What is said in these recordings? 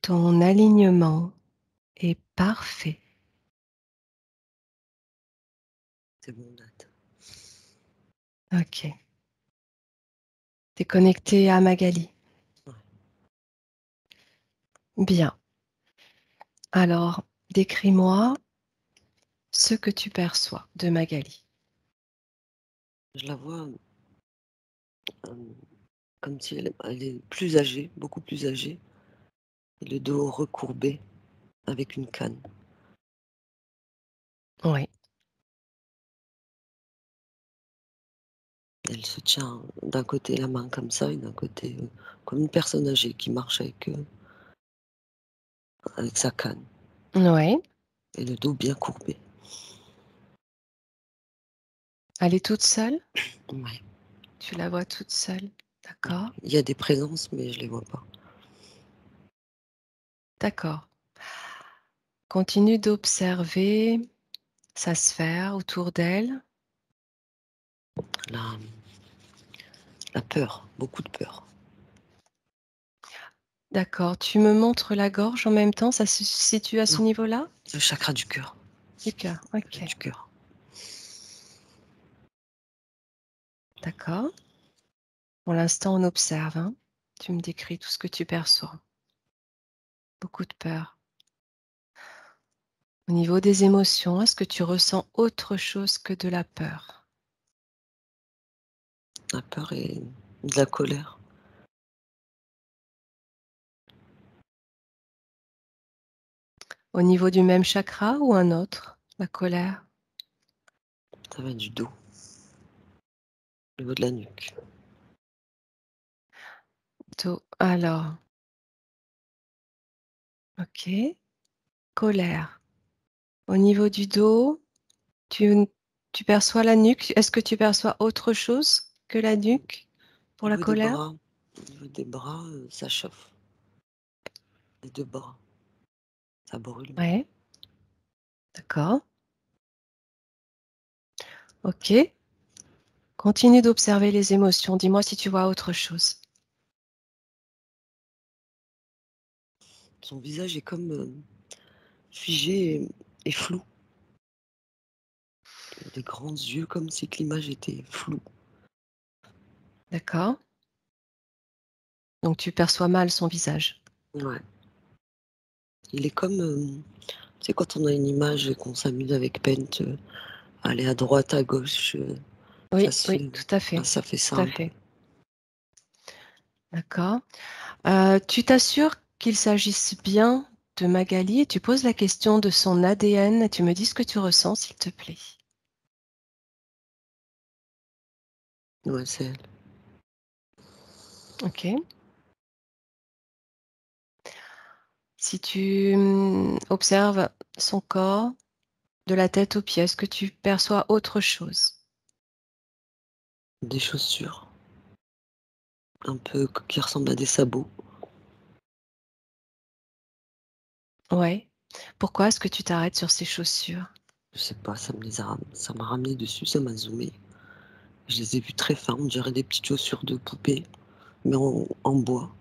Ton alignement est parfait. C'est bon, date. OK. Tu es connecté à Magali. Ouais. Bien. Alors, décris-moi ce que tu perçois de Magali. Je la vois comme si elle est plus âgée, beaucoup plus âgée, et le dos recourbé avec une canne. Oui. Elle se tient d'un côté la main comme ça et d'un côté comme une personne âgée qui marche avec sa canne Oui. et le dos bien courbé. Elle est toute seule? Ouais. Tu la vois toute seule? D'accord. Il y a des présences, mais je les vois pas. D'accord. Continue d'observer sa sphère autour d'elle. La, la peur, beaucoup de peur. D'accord. Tu me montres la gorge en même temps, ça se situe à ce Non, niveau-là? le chakra du cœur. Du cœur. OK. Du cœur. D'accord. Pour l'instant, on observe, hein. Tu me décris tout ce que tu perçois. Beaucoup de peur. Au niveau des émotions, est-ce que tu ressens autre chose que de la peur? La peur et de la colère. Au niveau du même chakra ou un autre? La colère? Ça va du dos, au niveau de la nuque. Alors, OK. Colère. Au niveau du dos, tu tu perçois la nuque? Est-ce que tu perçois autre chose que la nuque pour la colère? Au niveau des bras, ça chauffe. Les 2 bras, ça brûle même. Ouais, d'accord. OK. Continue d'observer les émotions. Dis-moi si tu vois autre chose. Son visage est comme, figé et flou. Des grands yeux comme si que l'image était floue. D'accord. Donc tu perçois mal son visage. Ouais. Il est comme, tu sais quand on a une image et qu'on s'amuse avec Paint, aller à droite, à gauche, Oui, oui, facile. tout à Bah, fait, ça fait ça tout à un peu. fait. D'accord. Tu t'assures qu'il s'agisse bien de Magali et tu poses la question de son ADN et tu me dis ce que tu ressens, s'il te plaît. Ouais, c'est elle. OK. Si tu, observes son corps, de la tête aux pieds, est-ce que tu perçois autre chose? Des chaussures, un peu qui ressemblent à des sabots. Ouais. Pourquoi est-ce que tu t'arrêtes sur ces chaussures? Je sais pas, ça m'a ramené dessus, ça m'a zoomé. Je les ai vues très fins, on dirait des petites chaussures de poupée, mais en bois.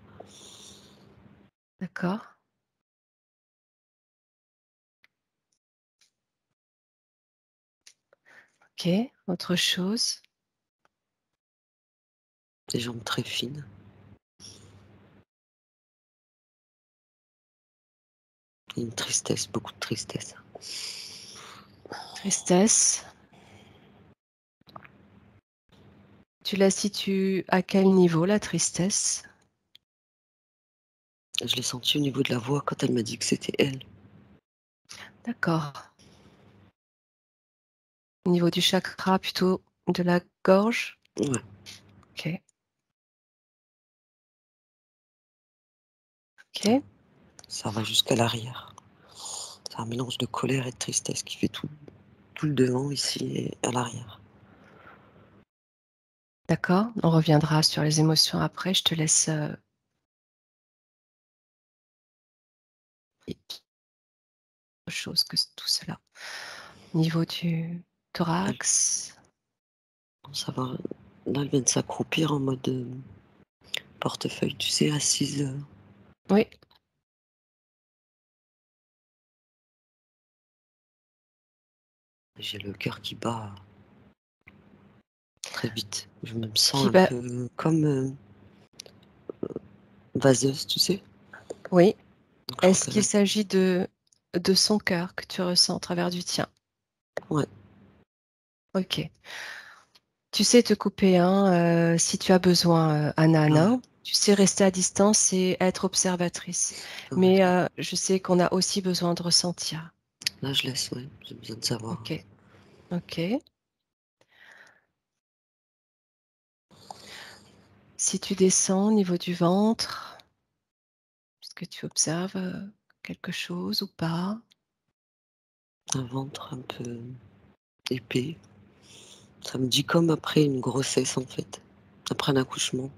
D'accord. OK. Autre chose? Des jambes très fines et une tristesse, beaucoup de tristesse. Tristesse. Tu la situes à quel niveau, la tristesse? Je l'ai senti au niveau de la voix quand elle m'a dit que c'était elle. D'accord. Au niveau du chakra, plutôt de la gorge? Ouais, OK. OK. ça va jusqu'à l'arrière. C'est un mélange de colère et de tristesse qui fait tout le devant ici et à l'arrière. D'accord. On reviendra sur les émotions après. Je te laisse, et autre chose que tout cela. Au niveau du Elle thorax? Ça va, là, elle vient de s'accroupir en mode, portefeuille, tu sais, assise, Oui. J'ai le cœur qui bat très vite. Je me sens qui un bat. peu comme vaseuse, tu sais? Oui. Donc je crois Est-ce qu'elle qu'il a s'agit de son cœur que tu ressens au travers du tien? ouais, Ok. Tu sais te couper, hein, si tu as besoin, ouais, Anna. Tu sais rester à distance et être observatrice. ouais, Mais ouais. je sais qu'on a aussi besoin de ressentir. Là, je laisse, ouais, j'ai besoin de savoir. Ok. Ok. Si tu descends au niveau du ventre, est-ce que tu observes quelque chose ou pas? Un ventre un peu épais. Ça me dit comme après une grossesse, en fait, après un accouchement.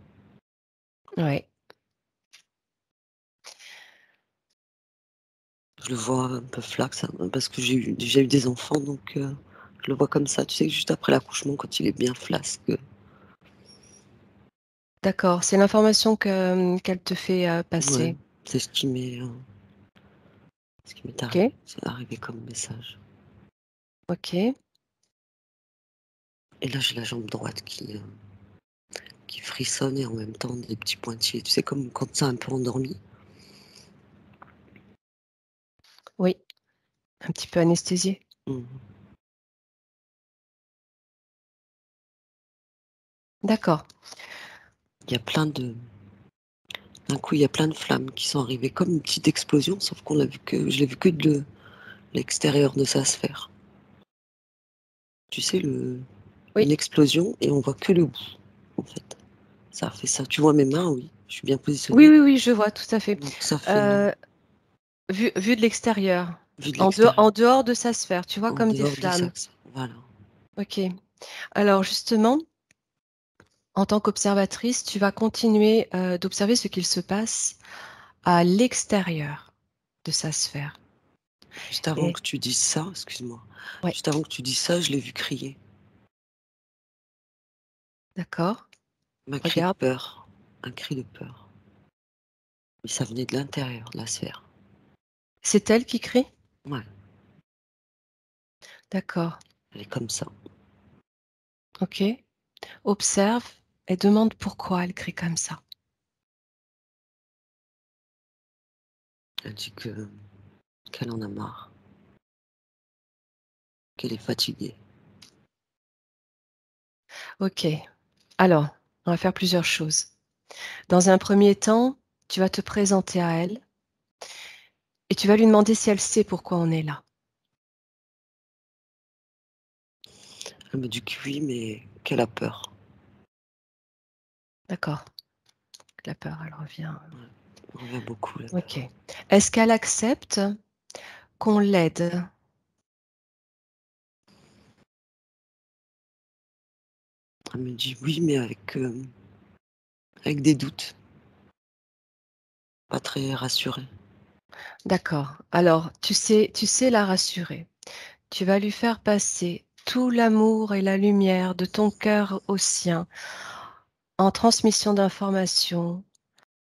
Oui. Je le vois un peu flax, hein, parce que j'ai déjà eu des enfants, donc je le vois comme ça. Tu sais, juste après l'accouchement, quand il est bien flasque. D'accord. C'est l'information qu'elle te fait Ouais, passer. c'est ce qui m'est Ok. arrivé comme message. Ok. Et là, j'ai la jambe droite qui frissonne et en même temps des petits pointillés. Tu sais, comme quand c'est un peu endormi. Oui. Un petit peu anesthésié. Mhm. D'accord. Il y a plein de D'un coup, il y a plein de flammes qui sont arrivées comme une petite explosion, sauf qu'on l'a vu que je l'ai vu que de l'extérieur de sa sphère. Tu sais, Oui. une explosion et on voit que le bout, en fait. Ça a fait ça. Tu vois mes mains, oui, je suis bien Oui, positionnée. oui, oui, je vois tout à fait. Donc ça fait Euh, vu de l'extérieur, vu de en l'extérieur, dehors de sa sphère, tu vois en comme des dehors de ça. flammes. Voilà. Ok. Alors justement, en tant qu'observatrice, tu vas continuer d'observer ce qu'il se passe à l'extérieur de sa sphère. Juste avant Et que tu dises ça, excuse-moi, ouais, juste avant que tu dises ça, je l'ai vu crier. d'accord. Un cri de Regarde. peur. Un cri de peur. Mais ça venait de l'intérieur de la sphère. C'est elle qui crie? Ouais, D'accord. elle est comme ça. Ok. Observe et demande pourquoi elle crie comme ça. Elle dit qu'elle en a marre, qu'elle est fatiguée. Ok. Alors, on va faire plusieurs choses. Dans un premier temps, tu vas te présenter à elle et tu vas lui demander si elle sait pourquoi on est là. Elle me dit que oui, mais qu'elle a peur. D'accord. La peur, elle revient. Ouais, on revient beaucoup la Ok. peur. Est-ce qu'elle accepte qu'on l'aide? Elle me dit oui, mais avec des doutes, pas très rassurée. D'accord. Alors, tu sais la rassurer. Tu vas lui faire passer tout l'amour et la lumière de ton cœur au sien en transmission d'informations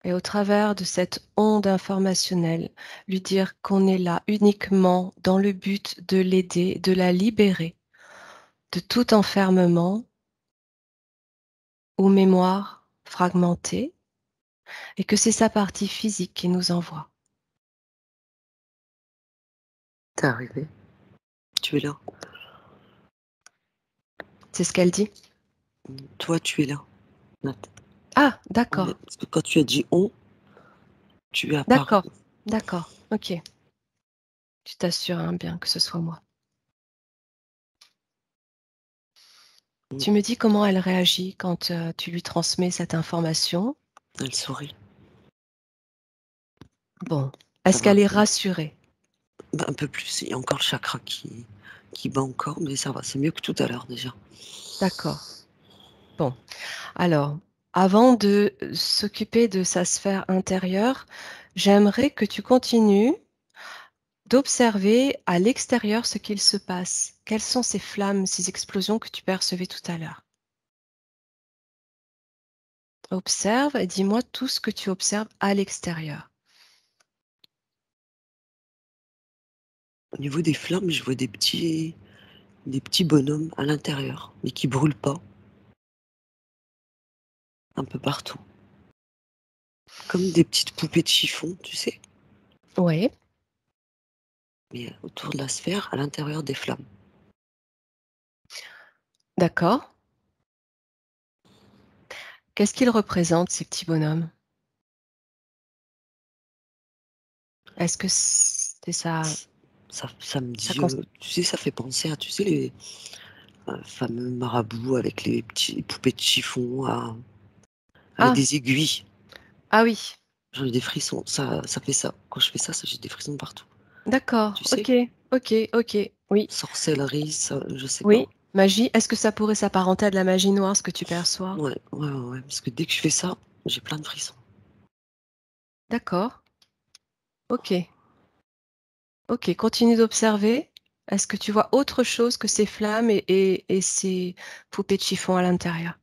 et au travers de cette onde informationnelle, lui dire qu'on est là uniquement dans le but de l'aider, de la libérer de tout enfermement ou mémoire fragmentée et que c'est sa partie physique qui nous envoie. T'es arrivé? Tu es là? C'est ce qu'elle dit? Toi, tu es là, Nat. Ah, Ouais, d'accord, parce que quand tu as dit on, tu es apparu. d'accord, d'accord, ok. Tu t'assures hein, bien que ce soit moi. Mm. Tu me dis comment elle réagit quand tu lui transmets cette information. Elle sourit. Bon, Ça est-ce va qu'elle est rassurée? bah, un peu plus. Il y a encore le chakra qui bat encore, mais ça va. C'est mieux que tout à l'heure déjà. D'accord. Bon, alors, avant de s'occuper de sa sphère intérieure, j'aimerais que tu continues d'observer à l'extérieur ce qu'il se passe. Quelles sont ces flammes, ces explosions que tu percevais tout à l'heure? Observe et dis-moi tout ce que tu observes à l'extérieur. Au niveau des flammes, je vois des petits bonhommes à l'intérieur, mais qui brûlent pas, un peu partout. Comme des petites poupées de chiffon, tu sais, Ouais, mais autour de la sphère, à l'intérieur des flammes. d'accord. Qu'est-ce qu'ils représentent, ces petits bonhommes? Est-ce que c'est ça Ça me ça dit, cons tu sais, ça fait penser à, tu sais, les fameux marabouts avec les petits poupées de chiffon avec ah! des aiguilles. Ah oui, J'en ai des frissons, ça fait ça. Quand je fais ça, j'ai des frissons partout. d'accord. Tu sais? OK, OK, OK. Oui, Sorcellerie, ça, je sais pas. oui. Magie, est-ce que ça pourrait s'apparenter à de la magie noire, ce que tu perçois? Ouais, ouais, ouais, ouais, parce que dès que je fais ça, j'ai plein de frissons. D'accord. OK, OK. Continue d'observer. Est-ce que tu vois autre chose que ces flammes et ces poupées de chiffon à l'intérieur?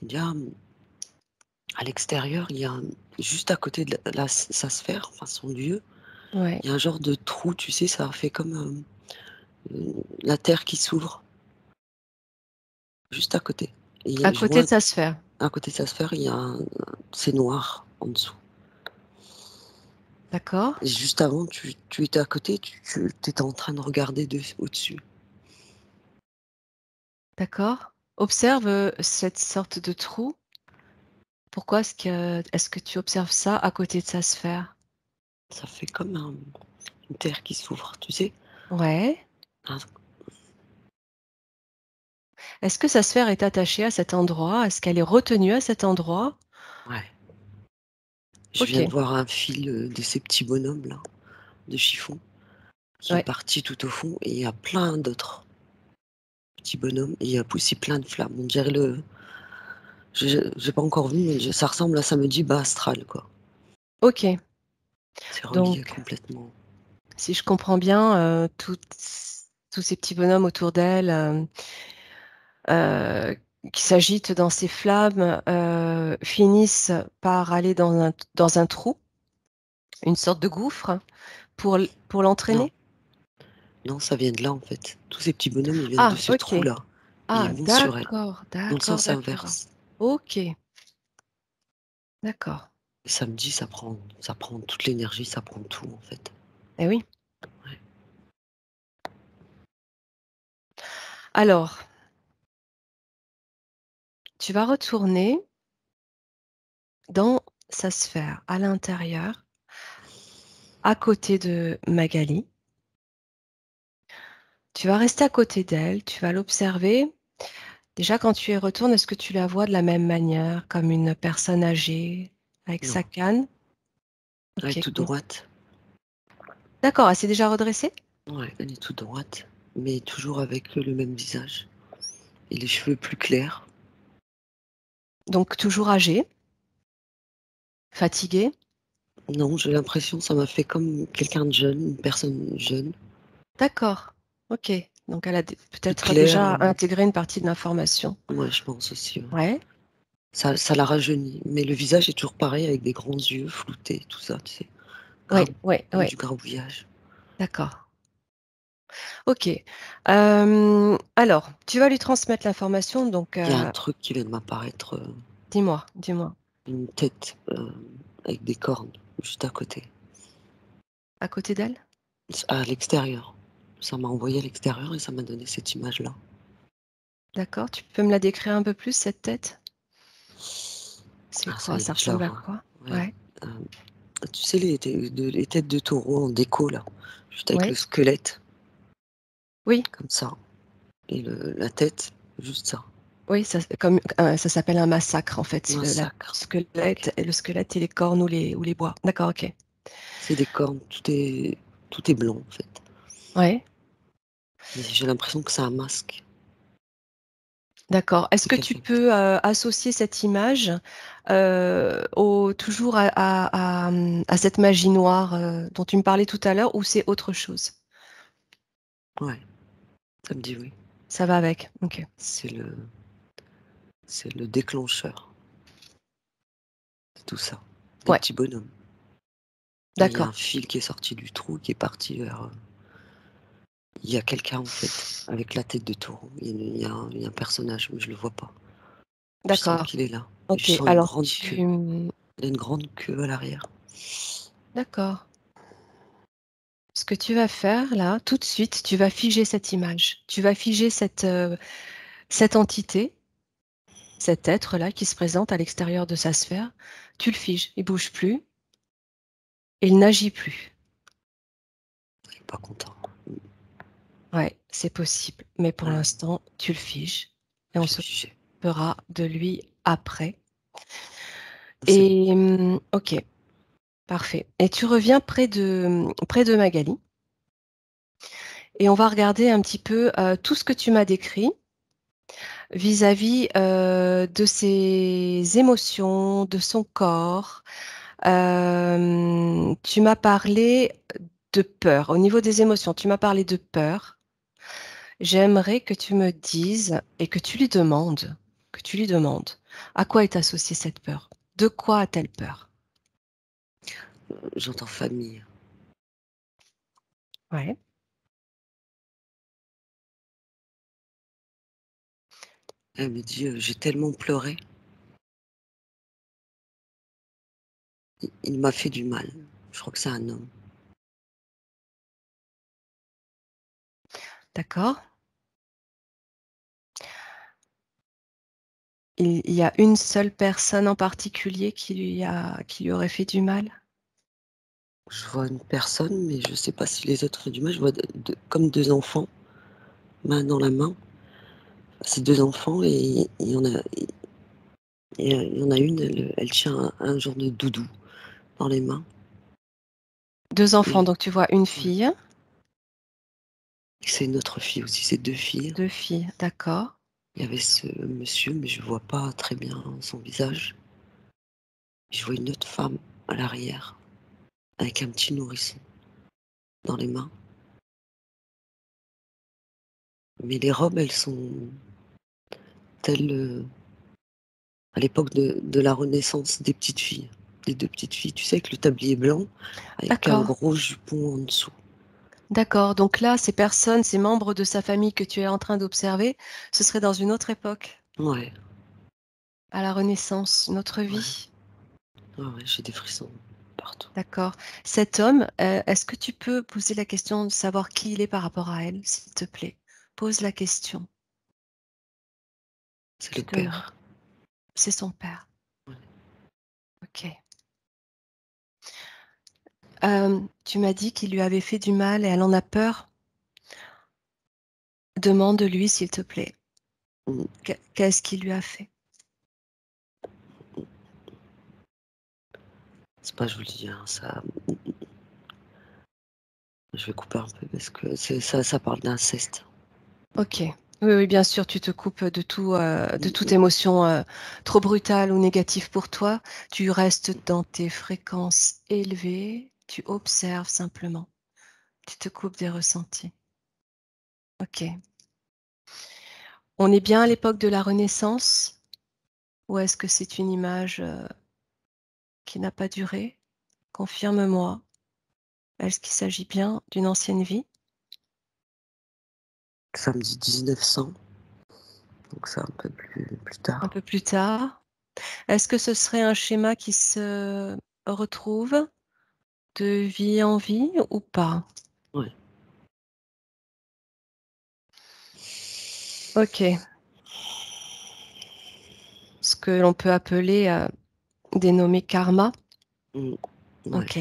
Il y a, à l'extérieur, il y a, juste à côté de sa sphère, enfin son lieu, Ouais. il y a un genre de trou, tu sais, ça fait comme la terre qui s'ouvre, juste à côté. À Et je côté vois, de sa sphère? à côté de sa sphère, il y a c'est noir en dessous. D'accord, Et juste avant, tu étais à côté, tu étais en train de regarder au-dessus. d'accord. Observe, cette sorte de trou. Pourquoi est-ce que tu observes ça à côté de sa sphère? Ça fait comme une terre qui s'ouvre, tu sais. Ouais. Un- Est-ce que sa sphère est attachée à cet endroit? Est-ce qu'elle est retenue à cet endroit? ouais. Je viens de OK, voir un fil de ces petits bonhommes là, de chiffon, qui est ouais. parti tout au fond, et il y a plein d'autres petits bonhommes, et il y a aussi plein de flammes. On dirait j'ai pas encore vu, mais ça ressemble à samedi bas astral, quoi. OK, C'est relié donc complètement. si je comprends bien, tous ces petits bonhommes autour d'elle, heu, qui s'agitent dans ces flammes, finissent par aller dans un trou, une sorte de gouffre pour Non, l'entraîner? non, ça vient de là en fait. Tous ces petits bonhommes, ils viennent de Ah, ce OK. trou-là, et ils Ah, vont sur elle, d'accord, dans le d'accord, sens d'accord. inverse. OK, d'accord. Et samedi, ça prend toute l'énergie, ça prend tout en fait. Eh oui. Ouais. Alors, tu vas retourner dans sa sphère, à l'intérieur, à côté de Magali. Tu vas rester à côté d'elle, tu vas l'observer. Déjà, quand tu y retournes, est-ce que tu la vois de la même manière, comme une personne âgée, avec Non, sa canne? elle est OK, toute cool. droite. D'accord, elle s'est déjà redressée? Ouais, elle est toute droite, mais toujours avec le même visage et les cheveux plus clairs. Donc toujours âgée, fatiguée? Non, j'ai l'impression, ça m'a fait comme quelqu'un de jeune, une personne jeune, D'accord, OK. Donc elle a toute peut-être claire. déjà intégré une partie de l'information. Ouais, je pense aussi. Ouais. Ouais, Ça l'a rajeuni, mais le visage est toujours pareil, avec des grands yeux floutés, tout ça, tu sais, ouais, grab- ouais, comme ouais, du grabouillage. d'accord. OK. Alors, tu vas lui transmettre l'information, donc Il y a un truc qui vient de m'apparaître, dis-moi, dis-moi. une tête avec des cornes juste à côté, À côté d'elle? à l'extérieur. Ça m'a envoyé à l'extérieur et ça m'a donné cette image-là. D'accord, tu peux me la décrire un peu plus, cette tête? C'est Ah, ça quoi? y Ça est, je la ressemble à vois. quoi? Ouais. Ouais, Euh, Tu sais, les têtes de taureau en déco, là, juste avec le ouais, squelette, oui, comme ça, et la tête, juste ça. oui, ça s'appelle un massacre, en fait, si Un le sacre. Ok. squelette et les cornes ou les bois. D'accord, OK. C'est des cornes, tout est blanc, en fait. Ouais, Mais j'ai l'impression que c'est un masque. d'accord. Est-ce C'est que tu quelqu'un qui... peux, associer cette image, au toujours à cette magie noire, dont tu me parlais tout à l'heure, ou c'est autre chose? Ouais, ça me dit oui. Ça va avec? OK. C'est le, c'est le déclencheur de tout ça. Des Ouais, petits bonhommes. Et il y a d'accord. un fil qui est sorti du trou, qui est parti Il y a quelqu'un, en fait, avec la tête de taureau. Il y a un personnage, mais je le vois pas. Je sens D'accord. qu'il est là. Et je Ok, sens une alors grande queue. Il a une grande queue à l'arrière. D'accord. Ce que tu vas faire là, tout de suite, tu vas figer cette image. Tu vas figer cette entité, cet être-là qui se présente à l'extérieur de sa sphère. Tu le figes, il bouge plus, il n'agit plus. Il est pas content. Ouais, c'est possible. Mais pour Ouais, l'instant, tu le figes et on je l'ai se figé. fera de lui après. C'est bon. Et ok, parfait. Et tu reviens près de Magali et on va regarder un petit peu tout ce que tu m'as décrit vis-à-vis de ses émotions, de son corps. Tu m'as parlé de peur. Au niveau des émotions, tu m'as parlé de peur. J'aimerais que tu me dises et que tu lui demandes, à quoi est associée cette peur? De quoi a-t-elle peur? J'entends famille. Ouais. Elle me dit, j'ai tellement pleuré. Il m'a fait du mal. Je crois que c'est un homme. D'accord. Il y a une seule personne en particulier qui lui aurait fait du mal? Je vois une personne, mais je sais pas si les autres font du mal. Je vois comme deux enfants, main dans la main. C'est deux enfants et il y en a une, elle tient un genre de doudou dans les mains. Deux enfants, Et donc tu vois une ouais. fille, C'est une autre fille aussi, c'est deux filles. deux filles, d'accord. Il y avait ce monsieur, mais je vois pas très bien son visage. Je vois une autre femme à l'arrière, avec un petit nourrisson dans les mains. Mais les robes, elles sont telles à l'époque de la Renaissance des petites filles. Des deux petites filles, tu sais, avec le tablier blanc, avec un D'accord, gros jupon en dessous. d'accord. Donc là, ces personnes, ces membres de sa famille que tu es en train d'observer, ce serait dans une autre époque, Ouais, à la Renaissance, notre ouais, vie. ouais, j'ai des frissons partout. D'accord. Cet homme, est-ce que tu peux poser la question de savoir qui il est par rapport à elle, s'il te plaît? Pose la question. C'est Je le te demande. père. C'est son père. Ouais. Ok. Tu m'as dit qu'il lui avait fait du mal et elle en a peur. Demande-lui, s'il te plaît, Mm. qu'est-ce qu'il lui a fait? C'est pas joli, hein, ça. Je vais couper un peu parce que ça parle d'inceste. Ok. Oui, oui, bien sûr, tu te coupes de toute Mm, émotion trop brutale ou négative pour toi. Tu restes dans tes fréquences élevées. Tu observes simplement. Tu te coupes des ressentis. Ok. On est bien à l'époque de la Renaissance ou est-ce que c'est une image qui n'a pas duré? Confirme-moi. Est-ce qu'il s'agit bien d'une ancienne vie? Ça me dit 1900, donc c'est un peu plus Un tard. peu plus tard? Est-ce que ce serait un schéma qui se retrouve de vie en vie ou pas? Ouais. Ok. Ce que l'on peut appeler, dénommer karma. Mm, ouais. Ok.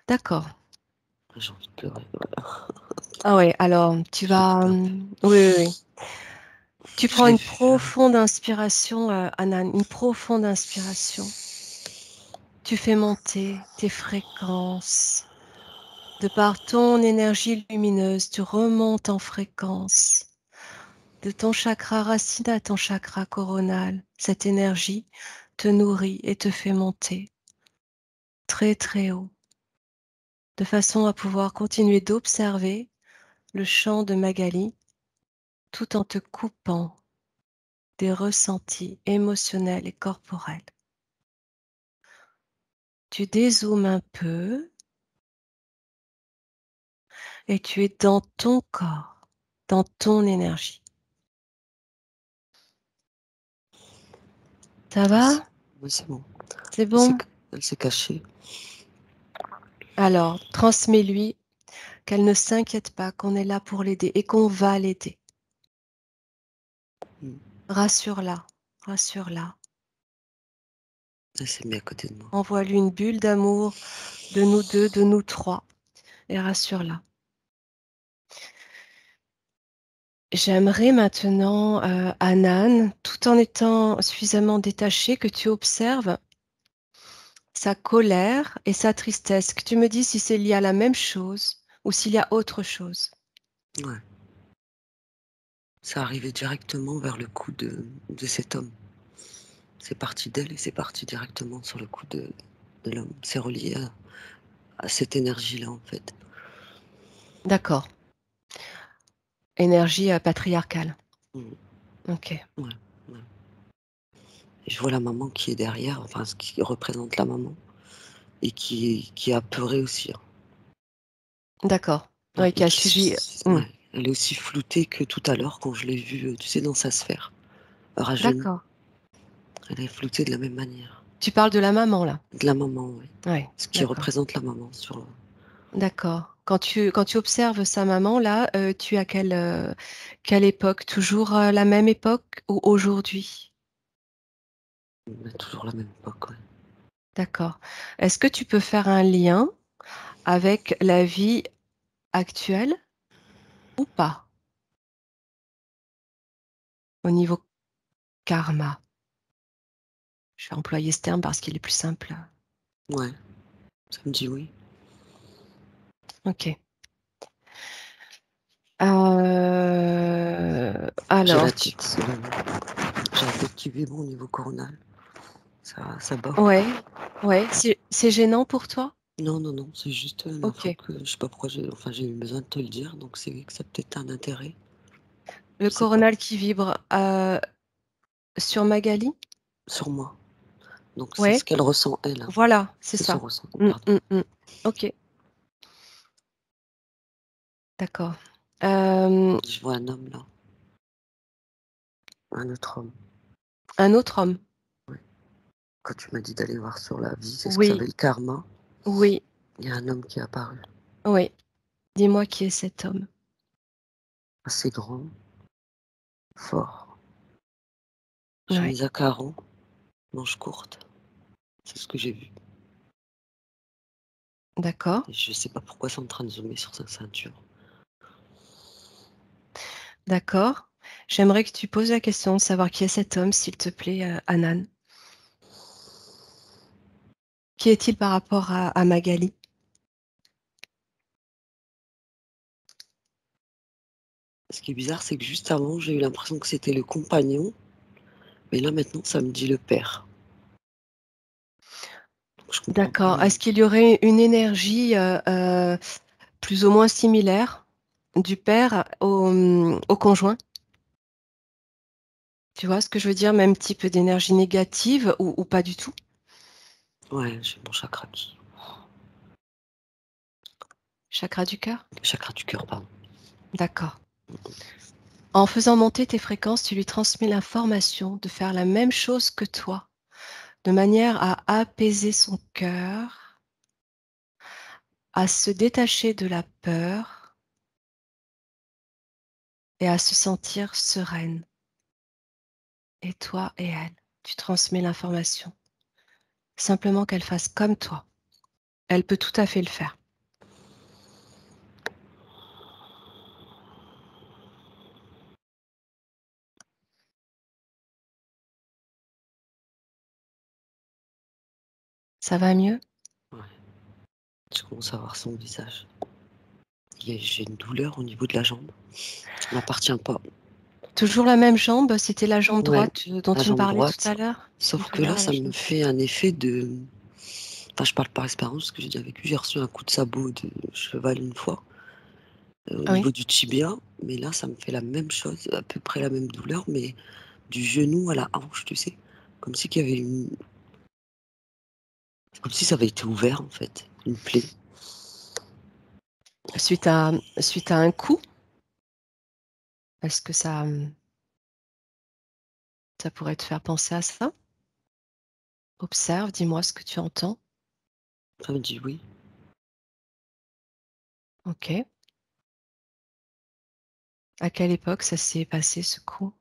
D'accord. J'ai envie de pleurer. Voilà. Ah ouais, alors tu Je vais vas... couper un peu. Oui, oui, oui. Tu Je prends l'ai une vu. profonde inspiration, Anan, une profonde inspiration. Tu fais monter tes fréquences. De par ton énergie lumineuse, tu remontes en fréquence. De ton chakra racine à ton chakra coronal, cette énergie te nourrit et te fait monter très très haut, de façon à pouvoir continuer d'observer le champ de Magali tout en te coupant des ressentis émotionnels et corporels. Tu dézoomes un peu et tu es dans ton corps, dans ton énergie. Ça va? Oui, c'est bon. C'est bon? Elle s'est cachée. Alors, transmets-lui qu'elle ne s'inquiète pas, qu'on est là pour l'aider et qu'on va l'aider. Mm. Rassure-la, rassure-la. Elle s'est mise à côté de moi. Envoie-lui une bulle d'amour de nous deux, de nous trois, et rassure-la. J'aimerais maintenant, Anan, tout en étant suffisamment détaché, que tu observes sa colère et sa tristesse, que tu me dis si c'est lié à la même chose ou s'il y a autre chose. Ouais. Ça arrivait directement vers le cou de cet homme. C'est parti d'elle et c'est parti directement sur le cou de l'homme. C'est relié à cette énergie-là, en fait. D'accord. Énergie patriarcale. Mm. Ok. Ouais, ouais. Et je vois la maman qui est derrière, enfin, ce qui représente la maman, et qui est apeurée aussi. Hein. D'accord. Ouais, Oui, qui a subi. ouais, elle est aussi floutée que tout à l'heure quand je l'ai vue, tu sais, dans sa sphère, rajeunir. D'accord. Elle est floutée de la même manière. Tu parles de la maman, là. De la maman, oui. Oui, Ce qui d'accord. représente la maman sur. D'accord. Quand tu observes sa maman, là, tu as quelle époque? Toujours la même époque ou aujourd'hui? On a toujours la même époque, ouais. D'accord. Est-ce que tu peux faire un lien avec la vie actuelle ou pas au niveau karma? Je vais employer ce terme parce qu'il est plus simple. Ouais, ça me dit oui. Ok. J'ai Alors, la tête, j'ai la tête qui vibre au niveau coronal. Ça bat. ouais, ouais, c'est gênant pour toi? Non, non, non, c'est juste Ok. l'info que je sais pas pourquoi j'ai eu besoin de te le dire, donc c'est que ça a peut-être un intérêt. Le Je sais pas. coronal qui vibre sur Magali? Sur moi. Donc c'est ce Ouais, qu'elle ressent, elle. Hein. voilà, c'est C'est son ça. ressenti, Mm, pardon. mm, mm. Ok, d'accord. Euh, Je vois un homme là, un autre homme. un autre homme? Ouais. Quand tu m'as dit d'aller voir sur la vie, c'est ce que ça Oui, avait le karma. oui, Il y a un homme qui est apparu. oui. Dis-moi qui est cet homme. Assez grand, fort, Oui, chemise à carreaux, manches courtes. C'est ce que j'ai vu. d'accord, Et je sais pas pourquoi c'est en train de zoomer sur sa ceinture. d'accord. J'aimerais que tu poses la question de savoir qui est cet homme, s'il te plaît, Anan. Qui est-il par rapport à Magali? Ce qui est bizarre, c'est que juste avant, j'ai eu l'impression que c'était le compagnon, mais là maintenant, ça me dit le père. Donc je comprends pas. D'accord. Est-ce qu'il y aurait une énergie plus ou moins similaire du père au conjoint? Tu vois ce que je veux dire? Même type d'énergie négative ou pas du tout? Ouais, j'ai mon chakra Chakra du cœur? chakra du cœur, pardon. D'accord. En faisant monter tes fréquences, tu lui transmets l'information de faire la même chose que toi, de manière à apaiser son cœur, à se détacher de la peur et à se sentir sereine. Et toi et elle, tu transmets l'information. Simplement qu'elle fasse comme toi. Elle peut tout à fait le faire. Ça va mieux? Ouais, je commence à voir son visage. J'ai une douleur au niveau de la jambe. Ça m'appartient pas. Toujours la même jambe? C'était la jambe Ouais, droite dont la tu me jambe parlais tout droite. à l'heure? Une Sauf que douleur là, à la ça me jambe. fait un effet de. Enfin, je parle par expérience, parce que j'ai déjà vécu. J'ai reçu un coup de sabot de cheval une fois, au Ah oui? niveau du tibia. Mais là, ça me fait la même chose, à peu près la même douleur, mais du genou à la hanche, tu sais. Comme si qu'il y avait une. Comme si ça avait été ouvert, en fait. Une plaie. suite à un coup? Est-ce que ça pourrait te faire penser à ça? Observe, dis-moi ce que tu entends. Ça me dit oui. OK. À quelle époque ça s'est passé ce coup?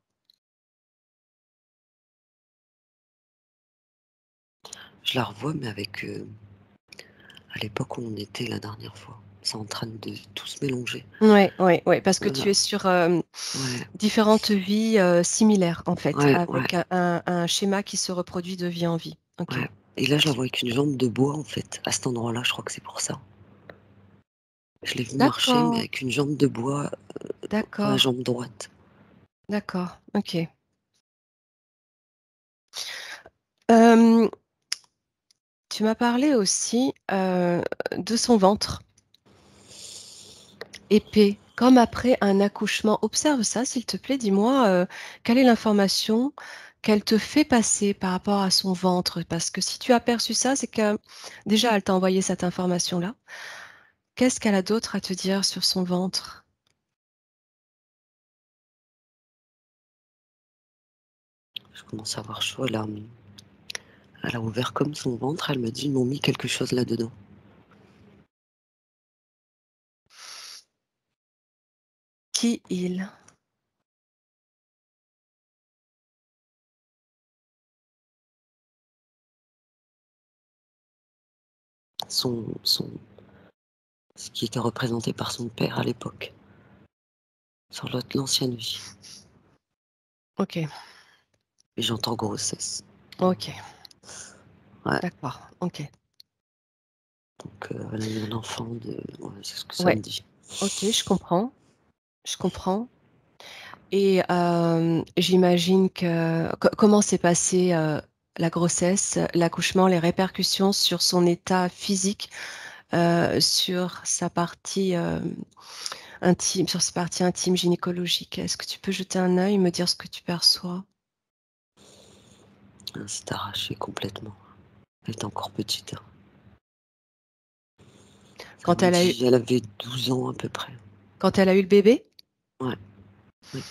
Je la revois, mais avec, à l'époque où on était la dernière fois. C'est en train de tout se mélanger. Ouais, ouais, ouais, parce que tu Voilà. es sur, Ouais, différentes vies, similaires en fait, ouais, ouais, avec un schéma qui se reproduit de vie en vie. OK. ouais. Et là, je la vois avec une jambe de bois, en fait, à cet endroit-là, je crois que c'est pour ça. Je l'ai vu marcher, mais D'accord, avec une jambe de bois dans la d'accord, jambe droite. d'accord, OK. Hem, Tu m'as parlé aussi, de son ventre épais, comme après un accouchement. Observe ça s'il te plaît, dis-moi, quelle est l'information qu'elle te fait passer par rapport à son ventre? Parce que si tu as perçu ça, c'est que déjà elle t'a envoyé cette information-là. Qu'est-ce qu'elle a d'autre à te dire sur son ventre? Je commence à avoir chaud. Elle a ouvert comme son ventre. Elle me dit: «Ils m'ont mis quelque chose là-dedans». Qui il? Son Ce qui était représenté par son père à l'époque, sur l'ancienne vie. OK, Et j'entends grossesse. OK, Ouais, d'accord, OK. donc elle a eu un enfant de ouais, c'est ce que ça Ouais, me dit. OK, je comprends et j'imagine que comment s'est passée, la grossesse, l'accouchement, les répercussions sur son état physique, sur sa partie, intime, sur sa partie intime gynécologique? Est-ce que tu peux jeter un œil et me dire ce que tu perçois? Elle s'est arrachée complètement. Elle était encore petite, hein. Ça Quand me elle a eu dit elle avait 12 ans à peu près. quand elle a eu le bébé? Ouais, oui.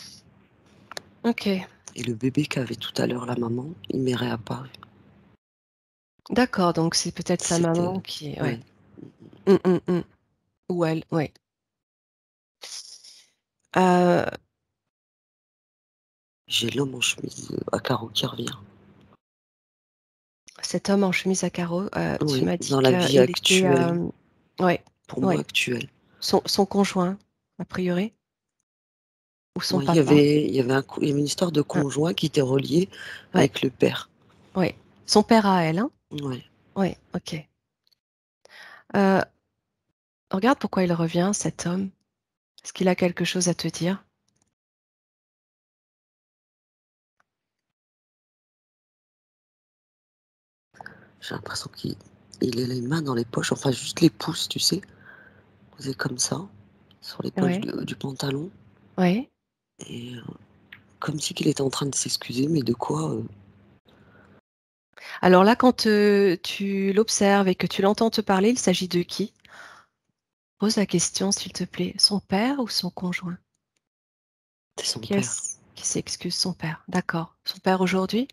OK, Et le bébé qu'avait tout à l'heure la maman, il m'est réapparu. d'accord, donc c'est peut-être sa Cette, maman qui est ouais. ouais, Mmh, mmh, mmh. Ou elle, ouais. Heu, j'ai l'homme en chemise, à carreaux qui revient. Cet homme en chemise à carreaux, tu Oui, m'as dit dans la vie qu'il était, actuelle, ouais, pour moi ouais, actuelle. son conjoint, a priori? Ou son Ouais, papa? il y avait une histoire de Hein, conjoint qui était relié ouais, avec le père. ouais. Son père à elle, hein? Ouais. Ouais, OK. Heu, Regarde pourquoi il revient cet homme. Est-ce qu'il a quelque chose à te dire? J'ai l'impression qu'il a les mains dans les poches, enfin juste les pouces, tu sais, posés comme ça, sur les poches Ouais, du pantalon ouais. et comme si qu'il était en train de s'excuser, mais de quoi, Alors là, quand, tu l'observes et que tu l'entends te parler, il s'agit de qui? Pose la question s'il te plaît. Son père ou son conjoint? c'est son Qui père. est-ce qui s'excuse? Son père, d'accord. Son père aujourd'hui?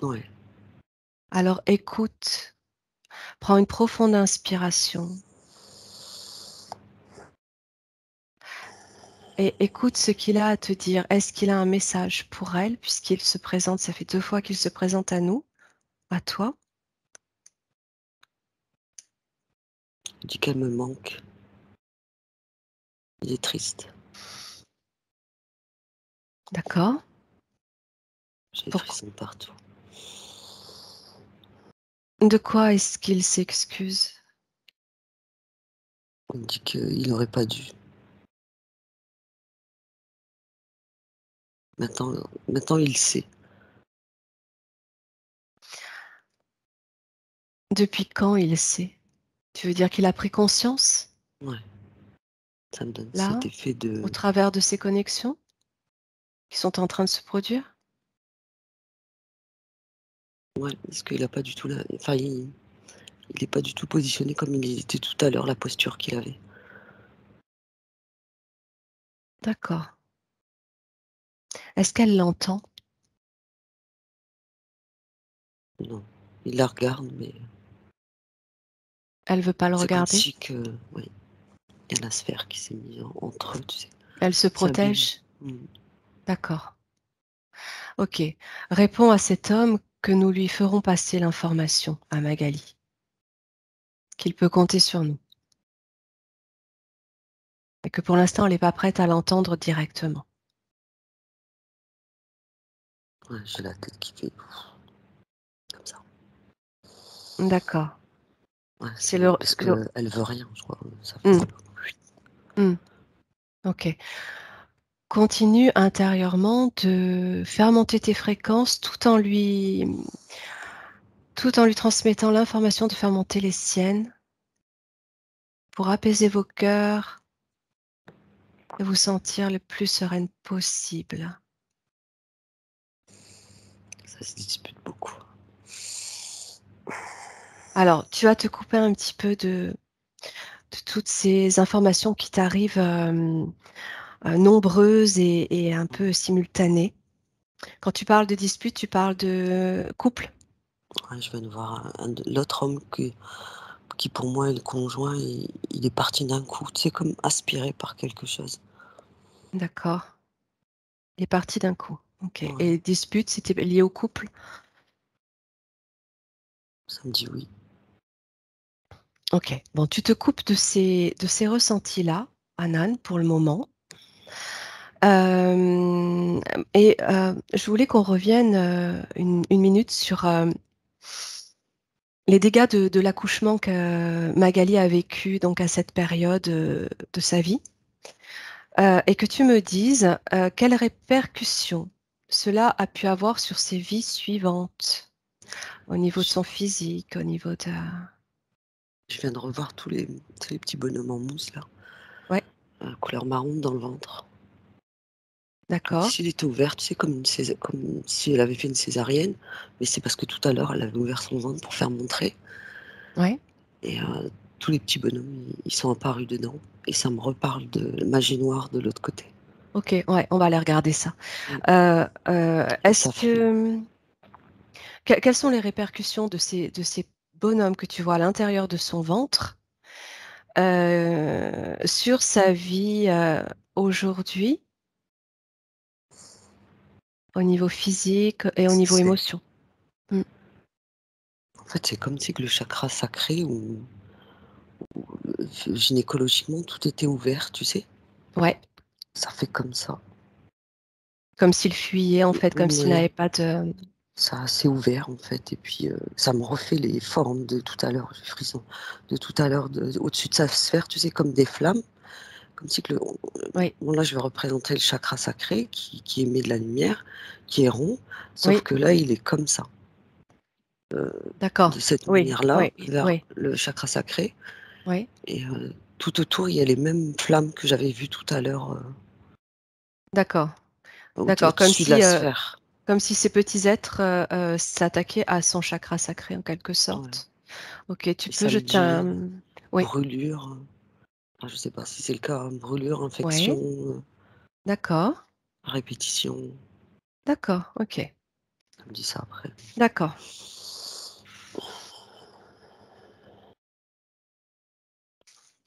Ouais, Alors écoute, prends une profonde inspiration et écoute ce qu'il a à te dire. Est-ce qu'il a un message pour elle puisqu'il se présente, ça fait 2 fois qu'il se présente à nous, à toi? il dit qu'elle me manque, il est triste. D'accord. J'ai des Pourquoi frissons partout. de quoi est-ce qu'il s'excuse? Il me dit qu'il aurait pas dû. Maintenant il sait. Depuis quand il sait? Tu veux dire qu'il a pris conscience, Ouais, ça me donne là, cet effet au de travers de ces connexions qui sont en train de se produire? ouais, parce qu'il a pas du tout la enfin Il n'est pas du tout positionné comme il était tout à l'heure, la posture qu'il avait. D'accord. Est-ce qu'elle l'entend? Non, il la regarde, mais Elle veut pas le c'est comme regarder? si que, oui, il y a la sphère qui s'est mise entre eux, tu sais. Elle se Ça vibre. protège? D'accord. Ok. Réponds à cet homme que nous lui ferons passer l'information à Magali, qu'il peut compter sur nous, et que pour l'instant, elle n'est pas prête à l'entendre directement. Ouais, j'ai la tête qui fait comme ça. D'accord. Ouais, C'est le... parce le- qu'elle veut rien, je crois. Ça fait... Hmm, hmm. Ok. Continue intérieurement de faire monter tes fréquences tout en lui transmettant l'information de faire monter les siennes pour apaiser vos cœurs et vous sentir le plus sereine possible. Ça se dispute beaucoup. Alors, tu vas te couper un petit peu de toutes ces informations qui t'arrivent nombreuses et un peu simultanées. Quand tu parles de dispute, tu parles de couple? Ouais, je viens de voir l'autre homme qui pour moi est le conjoint, il est parti d'un coup, tu sais, comme aspiré par quelque chose. D'accord. Il est parti d'un coup. Ok. Ouais, Et dispute, c'était lié au couple? ça me dit oui. Ok. Bon, tu te coupes de ces ressentis-là, Anan, pour le moment. Euh, je voulais qu'on revienne une minute sur les dégâts de l'accouchement que Magali a vécu donc à cette période de sa vie, et que tu me dises quelles répercussions cela a pu avoir sur ses vies suivantes, au niveau de son physique, au niveau de... Je viens de revoir tous les petits bonhommes en mousse là, Ouais, couleur marron dans le ventre. Comme d'accord. s'il était ouvert, tu sais, comme si elle avait fait une césarienne, mais c'est parce que tout à l'heure elle avait ouvert son ventre pour faire montrer. Ouais. Et tous les petits bonhommes, ils sont apparus dedans. Et ça me reparle de magie noire de l'autre côté. Ok, ouais, on va aller regarder ça. Mm. Et Est-ce ça fait. que quelles sont les répercussions de ces bonhommes que tu vois à l'intérieur de son ventre sur sa vie aujourd'hui, au niveau physique et au niveau c'est- émotion? Mm. En fait, c'est comme si que le chakra sacré ou, gynécologiquement tout était ouvert, tu sais. Ouais, Ça fait comme ça. comme s'il fuyait en fait, comme s'il Ouais, n'avait pas de... ça s'est ouvert en fait. Et puis ça me refait les formes de tout à l'heure, j'ai frisson. De tout à l'heure, au-dessus de sa sphère, tu sais, comme des flammes. Comme si que Oui, bon, là, je vais représenter le chakra sacré qui émet de la lumière, qui est rond, sauf oui, que là, il est comme ça, de d'accord. cette Oui, manière-là, oui, vers oui, le chakra sacré. oui, Et tout autour, il y a les mêmes flammes que j'avais vues tout à l'heure d'accord. D'accord, au-dessus de la sphère. comme si ces petits êtres s'attaquaient à son chakra sacré en quelque Ouais. sorte. Ok, tu Et peux ça me jeter dit un... Oui, brûlure. Enfin, je sais pas si c'est le cas, hein, brûlure, infection, oui, d'accord, répétition. d'accord, ok, Ça me dit ça après. d'accord.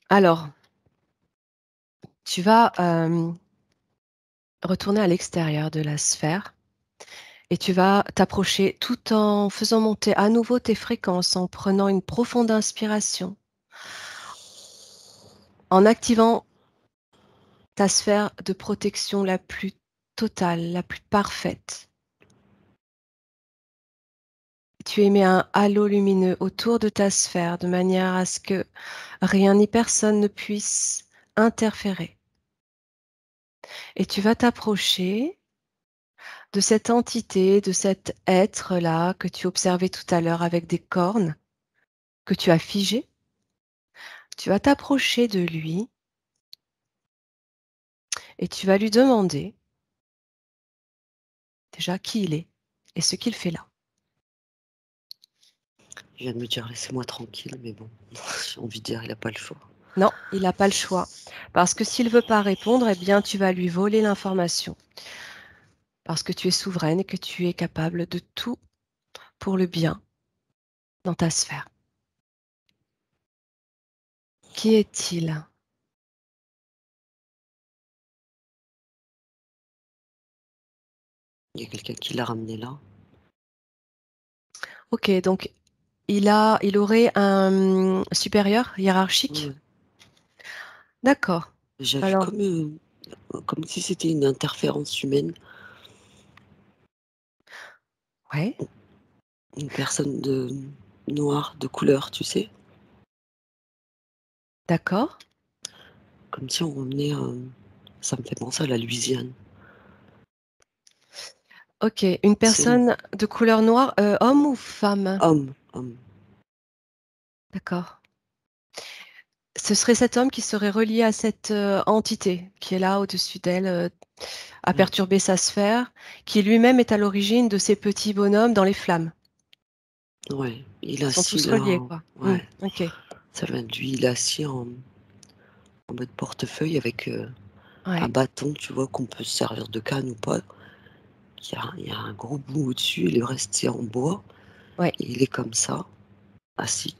Alors, tu vas retourner à l'extérieur de la sphère et tu vas t'approcher tout en faisant monter à nouveau tes fréquences, en prenant une profonde inspiration, en activant ta sphère de protection la plus totale, la plus parfaite. Tu émets un halo lumineux autour de ta sphère de manière à ce que rien ni personne ne puisse interférer. Et tu vas t'approcher de cette entité, de cet être-là que tu observais tout à l'heure avec des cornes, que tu as figé. Tu vas t'approcher de lui et tu vas lui demander déjà qui il est et ce qu'il fait là. Il vient de me dire laissez-moi tranquille, mais bon, j'ai envie de dire il n'a pas le choix. Non, il n'a pas le choix. Parce que s'il ne veut pas répondre, eh bien, tu vas lui voler l'information. Parce que tu es souveraine et que tu es capable de tout pour le bien dans ta sphère. Qui est-il? Il y a quelqu'un qui l'a ramené là. Ok, donc il aurait un supérieur hiérarchique? Ouais. D'accord. J'ai vu Alors, comme si c'était une interférence humaine, ouais, une personne de noire, de couleur, tu sais, d'accord. comme si on revenait. Ça me fait penser à la Louisiane. Ok, une C'est personne de couleur noire, homme ou femme? homme, homme. D'accord. Ce serait cet homme qui serait relié à cette entité qui est là au-dessus d'elle, à Ouais, perturber sa sphère, qui lui-même est à l'origine de ces petits bonhommes dans les flammes. ouais. Il est Ils sont assis tous là. reliés, quoi. Ouais, Ok. ça vient de lui. Il est assis en mode portefeuille avec un Ouais. bâton, tu vois, qu'on peut se servir de canne ou pas. Il y a un gros bout au-dessus et le reste c'est en bois. Ouais. Et il est comme ça, assis.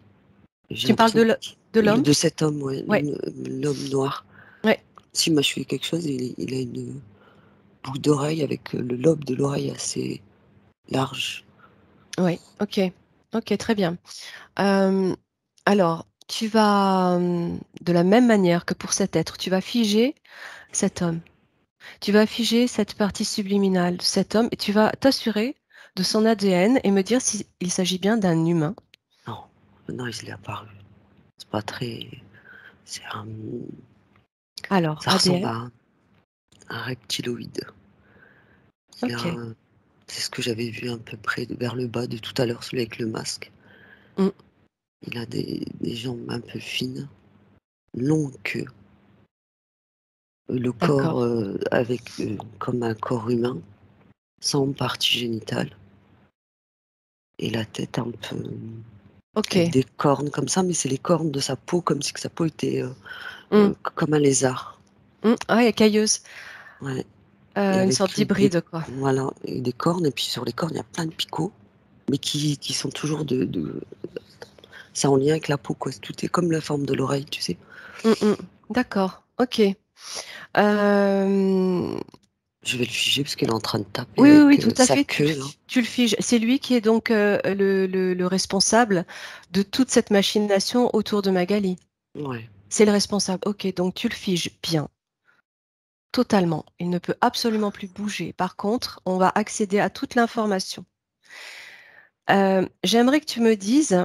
J'ai Tu me parles l'impression de l'homme? de cet homme, ouais, Ouais. l'homme noir. Ouais. S'il m'a tué quelque chose, il a une boucle d'oreille avec le lobe de l'oreille assez large. Ouais. Ok. Ok. Très bien. Euh, alors, tu vas, de la même manière que pour cet être, tu vas figer cet homme. Tu vas figer cette partie subliminale de cet homme et tu vas t'assurer de son ADN et me dire s'il s'agit bien d'un humain. Non, non, il est apparu. C'est pas très. C'est un. Alors, Ça ressemble ADN, à un reptiloïde. Il a ok. C'est ce que j'avais vu à peu près vers le bas de tout à l'heure, celui avec le masque. Mm, Il a des jambes un peu fines, longue queue, le d'accord. corps avec comme un corps humain, sans partie génitale, et la tête un peu Ok. avec des cornes comme ça, mais c'est les cornes de sa peau, comme si que sa peau était Mm, comme un lézard. ah, écailleuse. Ouais. Et Une sorte avec d'hybride, quoi. voilà, et des cornes, et puis sur les cornes, il y a plein de picots, mais qui sont toujours c'est en lien avec la peau, quoi. Tout est comme la forme de l'oreille, tu sais. Mm. D'accord. Ok. Euh, Je vais le figer parce qu'il est en train de taper oui, oui, oui, avec tout à sa fait. queue, là. Tu le figes. C'est lui qui est donc le responsable de toute cette machination autour de Magali. Ouais. C'est le responsable. Ok, donc tu le figes bien. Totalement. Il ne peut absolument plus bouger. Par contre, on va accéder à toute l'information. J'aimerais que tu me dises,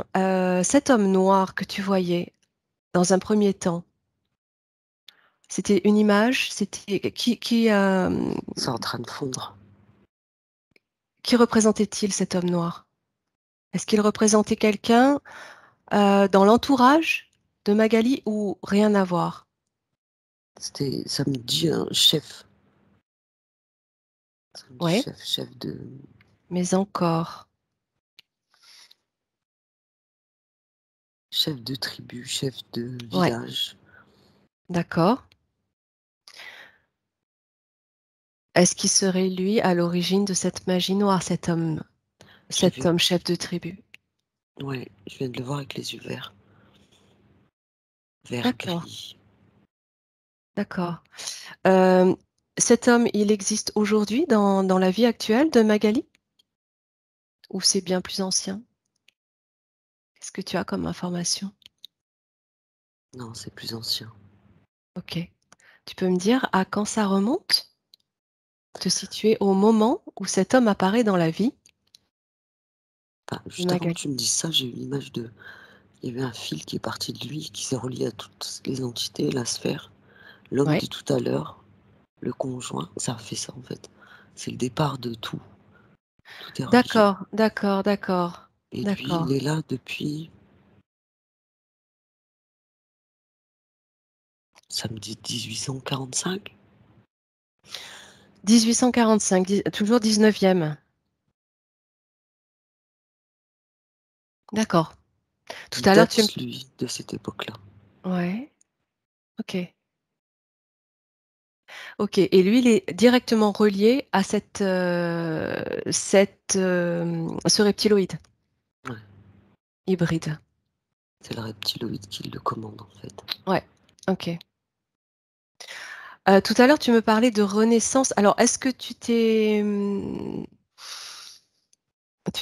cet homme noir que tu voyais dans un premier temps, c'était une image, c'était C'est en train de fondre. qui représentait-il cet homme noir? Est-ce qu'il représentait quelqu'un dans l'entourage de Magali ou rien à voir? Ça me dit un chef. Ça me dit Ouais, chef de, mais encore. chef de tribu, chef de Ouais, village. d'accord. Est-ce qu'il serait lui à l'origine de cette magie noire, Je cet l'ai vu. homme chef de tribu? Ouais, je viens de le voir avec les yeux verts. Vert D'accord, gris. d'accord. Euh, Cet homme, il existe aujourd'hui dans la vie actuelle de Magali ou c'est bien plus ancien? Qu'est-ce que tu as comme information? Non, c'est plus ancien. Ok. Tu peux me dire à quand ça remonte? Te situer au moment où cet homme apparaît dans la vie Enfin, de juste avant que Magali. tu me dises ça, j'ai eu l'image de. Il y avait un fil qui est parti de lui, qui s'est relié à toutes les entités, la sphère. L'homme Ouais. de tout à l'heure, le conjoint, ça a fait ça en fait. C'est le départ de tout. Tout est relié. D'accord, d'accord, d'accord, Et lui, il d'accord. est là depuis, ça me dit 1845. 1845, toujours 19e. D'accord. Tout Il à l'heure, tu me... date, lui, de cette époque-là. Ouais, ok. Ok, et lui, il est directement relié à ce reptiloïde Ouais. hybride. C'est le reptiloïde qui le commande, en fait. Ouais, ok. Tout à l'heure, tu me parlais de renaissance. Alors, est-ce que tu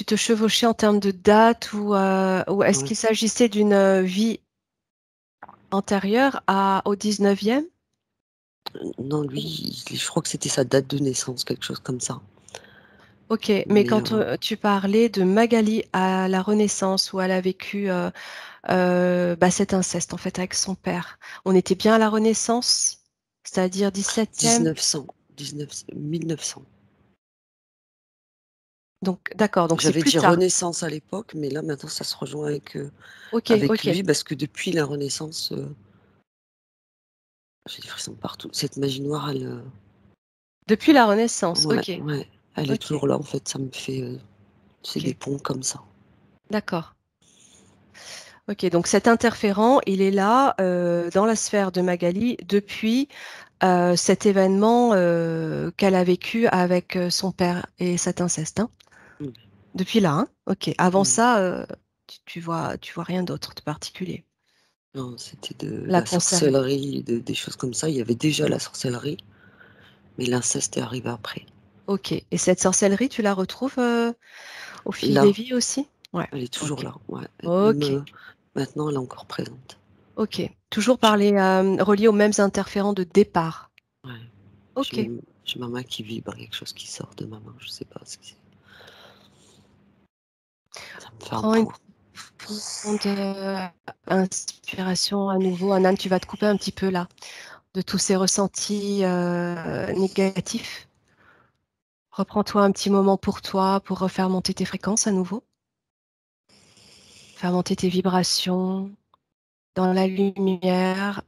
te chevauchais en termes de date ou est-ce Ouais. qu'il s'agissait d'une vie antérieure au 19e? Non, lui, je crois que c'était sa date de naissance, quelque chose comme ça. Ok, mais Mais quand tu parlais de Magali à la Renaissance, où elle a vécu cet inceste en fait avec son père, on était bien à la Renaissance, c'est-à-dire 17e. 1900, 1900. Donc d'accord, donc c'est J'avais plus dit tard. Renaissance à l'époque, mais là maintenant ça se rejoint Ok, avec ok. lui parce que depuis la Renaissance, j'ai des frissons partout. Cette magie noire, Depuis la Renaissance, ouais, ok, ouais, elle est ok, toujours là en fait. Ça me fait, c'est des ok, ponts comme ça. d'accord. Ok, donc cet interférent, il est là dans la sphère de Magali depuis cet événement qu'elle a vécu avec son père et cet inceste, hein. Mm. Depuis là, hein. Ok. Avant Mm. ça, tu vois rien d'autre de particulier. Non, c'était de La la concerne. sorcellerie, des choses comme ça. Il y avait déjà la sorcellerie, mais l'inceste est arrivé après. Ok. Et cette sorcellerie, tu la retrouves au fil des Là, vies aussi? Ouais. elle est toujours Ok. là. Ouais. Même Ok. maintenant, elle est encore présente. Ok. Toujours Je- relié aux mêmes interférents de départ. ouais. Ok. J'ai ma main qui vibre, quelque chose qui sort de ma main. Je sais pas ce que c'est. Ça me fait un Prends une pouls. profonde inspiration à nouveau. Anan, tu vas te couper un petit peu là de tous ces ressentis négatifs. Reprends-toi un petit moment pour toi, pour refaire monter tes fréquences à nouveau, faire monter tes vibrations dans la lumière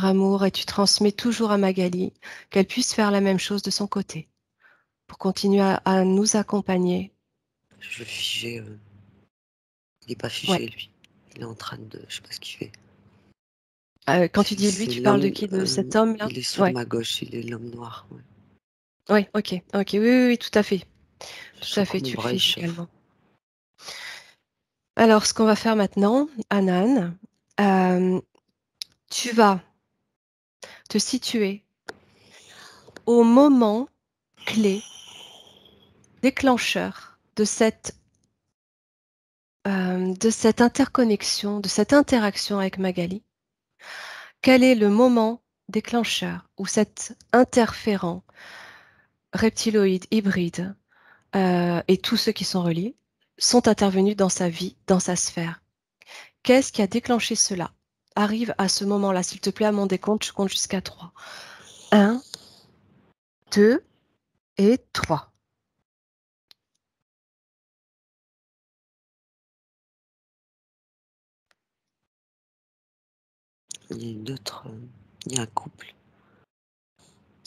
amour, et tu transmets toujours à Magali qu'elle puisse faire la même chose de son côté pour continuer à nous accompagner. Je le figé. Il n'est pas Ouais. figé, lui. Il est en train de. Je sais pas ce qu'il fait. Quand tu dis lui, C'est tu parles de l'homme. qui? De cet homme-là? Il est sur Ouais. ma gauche. Il est l'homme noir. Ouais. Ouais, ok, ok, oui, oui, oui, tout à fait. Je Tout à sens fait, que mon tu le bras fais échauffe. également. Alors, ce qu'on va faire maintenant, Anan, euh, tu vas te situer au moment clé déclencheur de cette interconnexion, de cette interaction avec Magali. Quel est le moment déclencheur où cet interférent reptiloïde hybride et tous ceux qui sont reliés sont intervenus dans sa vie, dans sa sphère? Qu'est-ce qui a déclenché cela? Arrive à ce moment-là, s'il te plaît, à mon décompte, je compte jusqu'à 3. 1, 2 et 3. Il y a une autre. Il y a un couple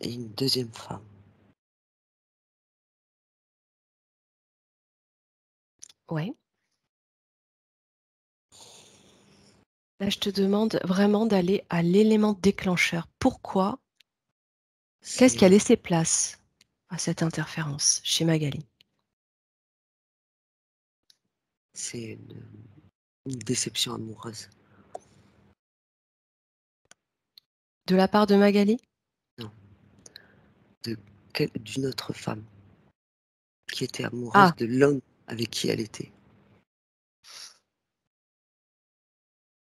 et une deuxième femme. Ouais. Là, je te demande vraiment d'aller à l'élément déclencheur. Pourquoi? Qu'est-ce C'est qui a laissé place à cette interférence chez Magali? c'est une déception amoureuse. De la part de Magali? Non, de d'une autre femme qui était amoureuse Ah, de l'homme avec qui elle était.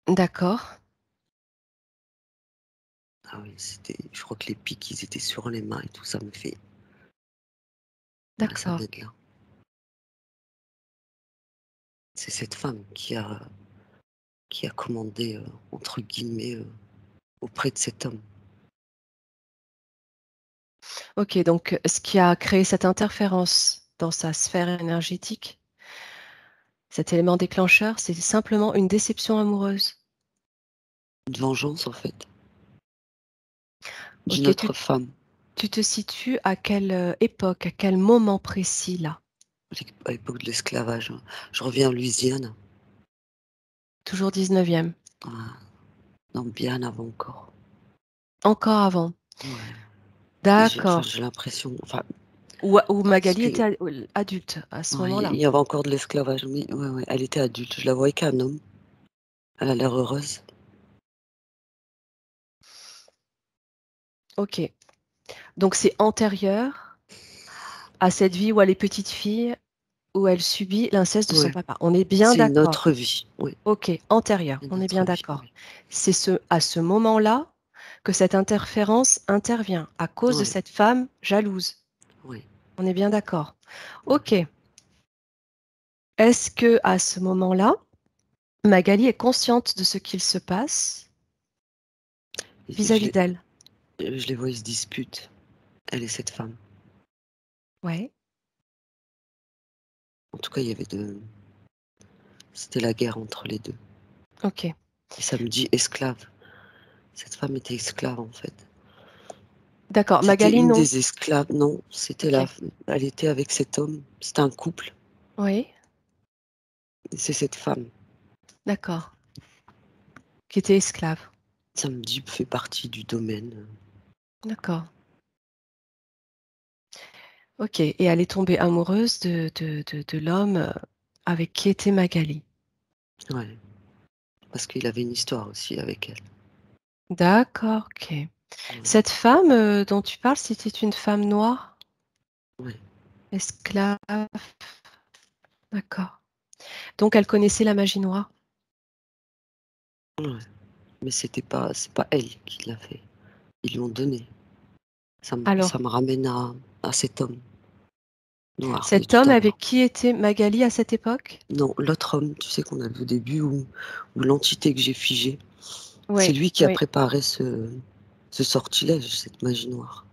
d'accord, Ah oui, je crois que les pics, ils étaient sur les mains et tout ça me fait. Ouais, ça d'accord. vient de là. C'est cette femme qui a commandé, entre guillemets, auprès de cet homme. Ok, donc ce qui a créé cette interférence dans sa sphère énergétique, cet élément déclencheur, c'est simplement une déception amoureuse. Une vengeance, en fait, d'une Ok, autre femme. tu te situes à quelle époque, à quel moment précis là? À l'époque de l'esclavage. Je reviens en Louisiane. Toujours 19e. Ah, non, bien avant encore. Encore avant. Ouais. D'accord. J'ai l'impression. Enfin, Où parce Magali que était adulte à ce ouais, moment-là. il y avait encore de l'esclavage. Oui, ouais, ouais. Elle était adulte. Je la voyais qu'un homme. Elle a l'air heureuse. Ok. Donc c'est antérieur à cette vie où elle est petite fille, où elle subit l'inceste de son Ouais. papa. On est bien C'est une d'accord. autre vie. Oui, Ok, antérieur. On une est autre bien vie. d'accord. Oui. C'est à ce moment-là que cette interférence intervient à cause de Ouais, cette femme jalouse. oui. On est bien d'accord. Ok. Est-ce que à ce moment-là, Magali est consciente de ce qu'il se passe Je vis-à-vis les, d'elle? je les vois, ils se disputent. Elle et cette femme. Ouais. En tout cas, c'était la guerre entre les deux. Ok. Et ça me dit esclave. Cette femme était esclave en fait. D'accord. C'était Magali, une non. des esclaves. Non, c'était Ok. elle était avec cet homme. C'était un couple. Oui. Et c'est cette femme. D'accord. Qui était esclave. Ça me dit fait partie du domaine. D'accord. Ok. Et elle est tombée amoureuse de l'homme avec qui était Magali. Ouais. Parce qu'il avait une histoire aussi avec elle. D'accord. Ok. Ouais. Cette femme dont tu parles, c'était une femme noire, Ouais. esclave. D'accord. Donc elle connaissait la magie noire. Ouais. Mais c'est pas elle qui l'a fait. Ils lui ont donné. Ça Alors, me ramène à cet homme noir de cet tout homme à avec l'heure. qui était Magali à cette époque? Non, l'autre homme, tu sais qu'on a vu au début, ou l'entité que j'ai figée, c'est Oui, lui qui a oui. préparé ce sortilège, cette magie noire.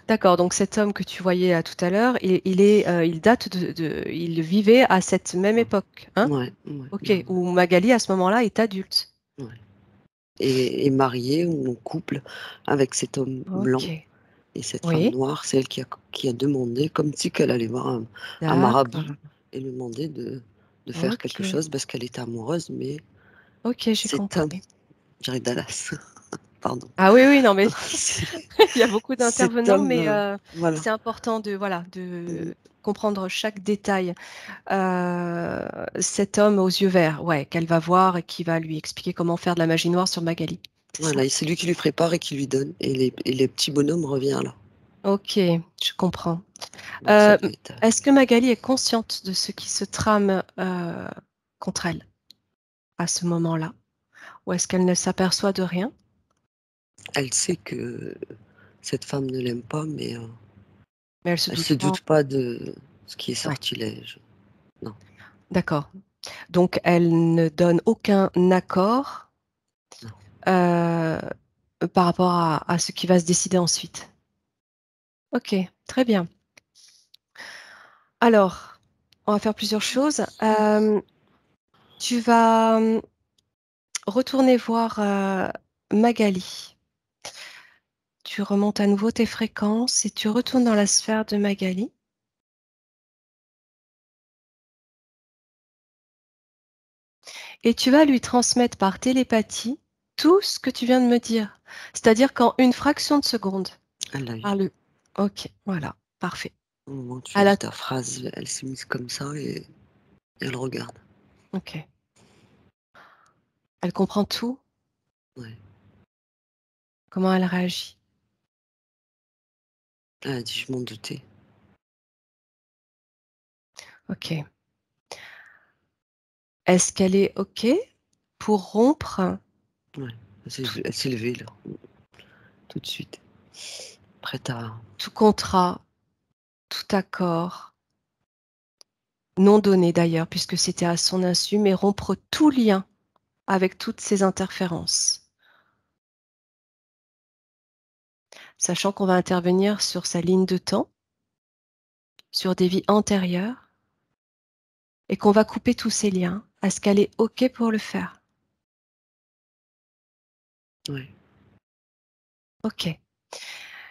D'accord. Donc cet homme que tu voyais tout à l'heure, il date il vivait à cette même Ouais, époque, hein? ouais, ouais, Ok. ouais, Où Magali à ce moment-là est adulte. ouais. Et marié ou en couple avec cet homme blanc. Ok. Et cette femme Oui. noire, c'est elle qui a demandé, comme si qu'elle allait voir un marabout D'accord. et lui demander de faire quelque Ok. chose parce qu'elle était amoureuse, mais Ok, j'ai cet homme, compris. je dirais Dallas, pardon. Ah oui, oui, non, mais C'est- il y a beaucoup Cet d'intervenants, homme, mais voilà. c'est important voilà, Mm. de comprendre chaque détail. Cet homme aux yeux verts, ouais, qu'elle va voir et qui va lui expliquer comment faire de la magie noire sur Magali. C'est ça? Voilà, et c'est lui qui lui prépare et qui lui donne. Et les petits bonhommes revient là. Ok, je comprends. Donc ça Euh, doit être. Est-ce que Magali est consciente de ce qui se trame contre elle à ce moment-là? Ou est-ce qu'elle ne s'aperçoit de rien? Elle sait que cette femme ne l'aime pas, mais Mais elle se elle doute se pas. doute pas de ce qui est Ouais, sortilège. Non, d'accord. Donc elle ne donne aucun accord non. euh, par rapport à ce qui va se décider ensuite. Ok, très bien. Alors, on va faire plusieurs choses. Tu vas retourner voir Magali. Tu remontes à nouveau tes fréquences et tu retournes dans la sphère de Magali. Et tu vas lui transmettre par télépathie tout ce que tu viens de me dire. C'est-à-dire qu'en une fraction de seconde. Elle l'a eu. Par le... Ok, voilà, parfait. Au moment où tu as Elle dit a... ta phrase, elle s'est mise comme ça et elle regarde. Ok. Elle comprend tout. Ouais. Comment elle réagit. Elle a dit je m'en doutais. Ok. Est-ce qu'elle est ok pour rompre Ouais. tout, Elle s'est levée là, tout de suite. Prête à. tout contrat, tout accord, non donné d'ailleurs, puisque c'était à son insu, mais rompre tout lien avec toutes ces interférences, sachant qu'on va intervenir sur sa ligne de temps, sur des vies antérieures, et qu'on va couper tous ces liens. Est-ce qu'elle est ok pour le faire? Ouais. Ok. Elle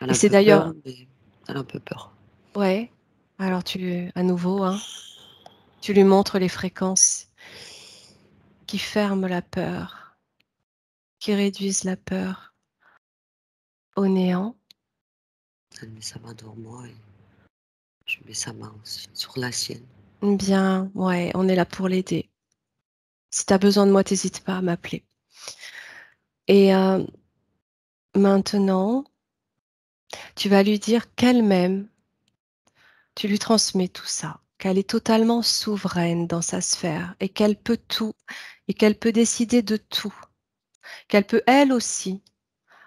Et a un c'est peu peur, d'ailleurs, mais elle a un peu peur. ouais, Alors à nouveau, hein, tu lui montres les fréquences qui ferment la peur, qui réduisent la peur au néant. Elle met sa main devant moi et je mets sa main aussi sur la sienne. Bien, ouais, on est là pour l'aider. Si tu as besoin de moi, t'hésites pas à m'appeler. Et maintenant, tu vas lui dire qu'elle-même, tu lui transmets tout ça, qu'elle est totalement souveraine dans sa sphère et qu'elle peut tout et qu'elle peut décider de tout, qu'elle peut elle aussi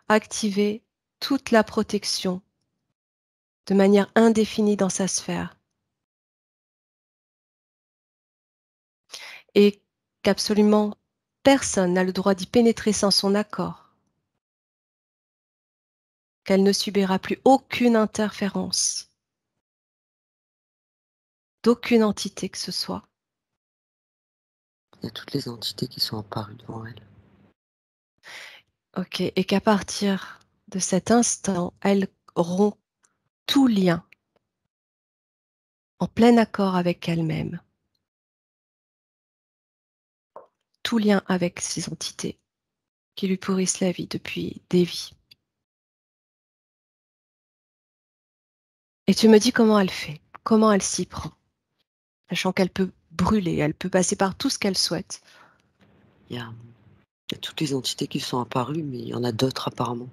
activer toute la protection de manière indéfinie dans sa sphère et qu'absolument personne n'a le droit d'y pénétrer sans son accord, qu'elle ne subira plus aucune interférence d'aucune entité que ce soit. Il y a toutes les entités qui sont apparues devant elle. Ok, et qu'à partir de cet instant, elle rompt tout lien en plein accord avec elle-même, tout lien avec ces entités qui lui pourrissent la vie depuis des vies. Et tu me dis comment elle fait, comment elle s'y prend, sachant qu'elle peut brûler, elle peut passer par tout ce qu'elle souhaite. Il y a, il y a toutes les entités qui sont apparues, mais il y en a d'autres apparemment.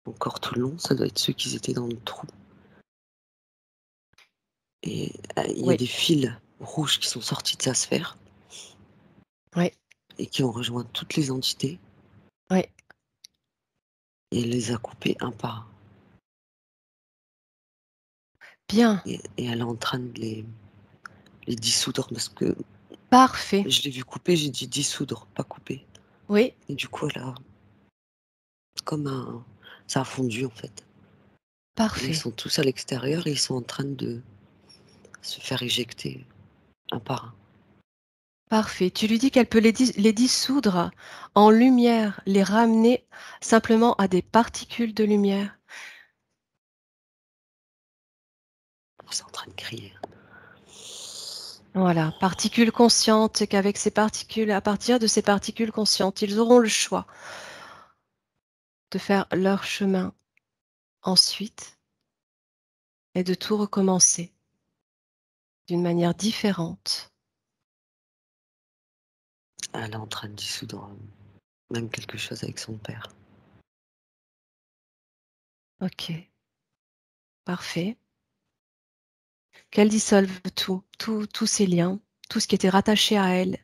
Encore tout le long, ça doit être ceux qui étaient dans le trou. Et il y a Oui, des fils rouges qui sont sortis de sa sphère oui, et qui ont rejoint toutes les entités oui. et elle les a coupés un par un. Bien, Et elle est en train de les dissoudre parce que parfait. je l'ai vu couper, j'ai dit dissoudre, pas couper. Oui, Et du coup, elle a comme un. Ça a fondu en fait. Et ils parfait, sont tous à l'extérieur et ils sont en train de se faire éjecter un par un. parfait. Tu lui dis qu'elle peut les dissoudre en lumière, les ramener simplement à des particules de lumière. C'est en train de crier. Voilà, particules conscientes, et qu'avec ces particules, à partir de ces particules conscientes, ils auront le choix de faire leur chemin ensuite et de tout recommencer d'une manière différente. Elle est en train de dissoudre même quelque chose avec son père. Ok, parfait. Qu'elle dissolve tout, tous ces liens, tout ce qui était rattaché à elle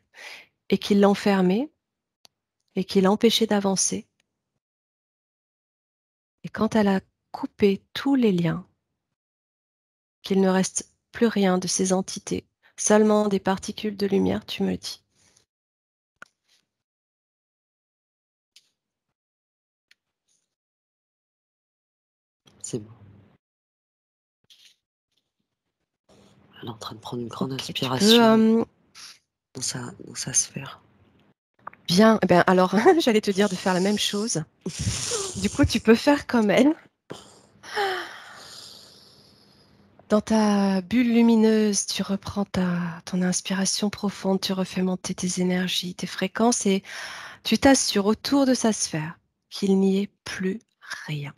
et qui l'enfermait et qui l'empêchait d'avancer. Et quand elle a coupé tous les liens, qu'il ne reste plus rien de ces entités, seulement des particules de lumière, tu me dis. C'est bon. Elle est en train de prendre une grande Ok, tu peux inspiration dans sa sphère. bien. Eh ben alors, j'allais te dire de faire la même chose. Du coup, tu peux faire comme elle. Dans ta bulle lumineuse, tu reprends ton inspiration profonde, tu refais monter tes énergies, tes fréquences et tu t'assures autour de sa sphère qu'il n'y ait plus rien.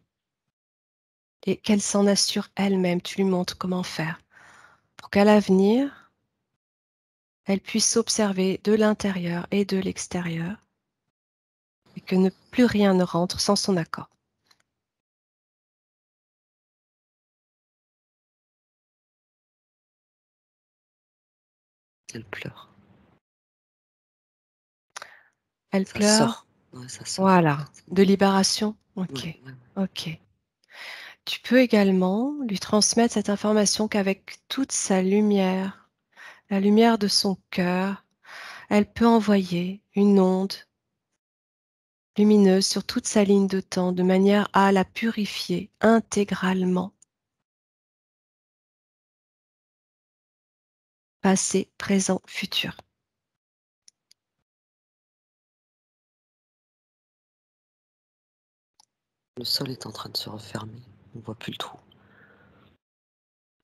Et qu'elle s'en assure elle-même, tu lui montres comment faire pour qu'à l'avenir, elle puisse s'observer de l'intérieur et de l'extérieur et que plus rien ne rentre sans son accord. Elle pleure. Elle Ça pleure, sort. Ouais, ça sort en voilà, fait. de libération. Ouais, Ok, ouais. ok. Tu peux également lui transmettre cette information qu'avec toute sa lumière, la lumière de son cœur, elle peut envoyer une onde lumineuse sur toute sa ligne de temps de manière à la purifier intégralement, passé, présent, futur. Le sol est en train de se refermer. On voit plus le trou.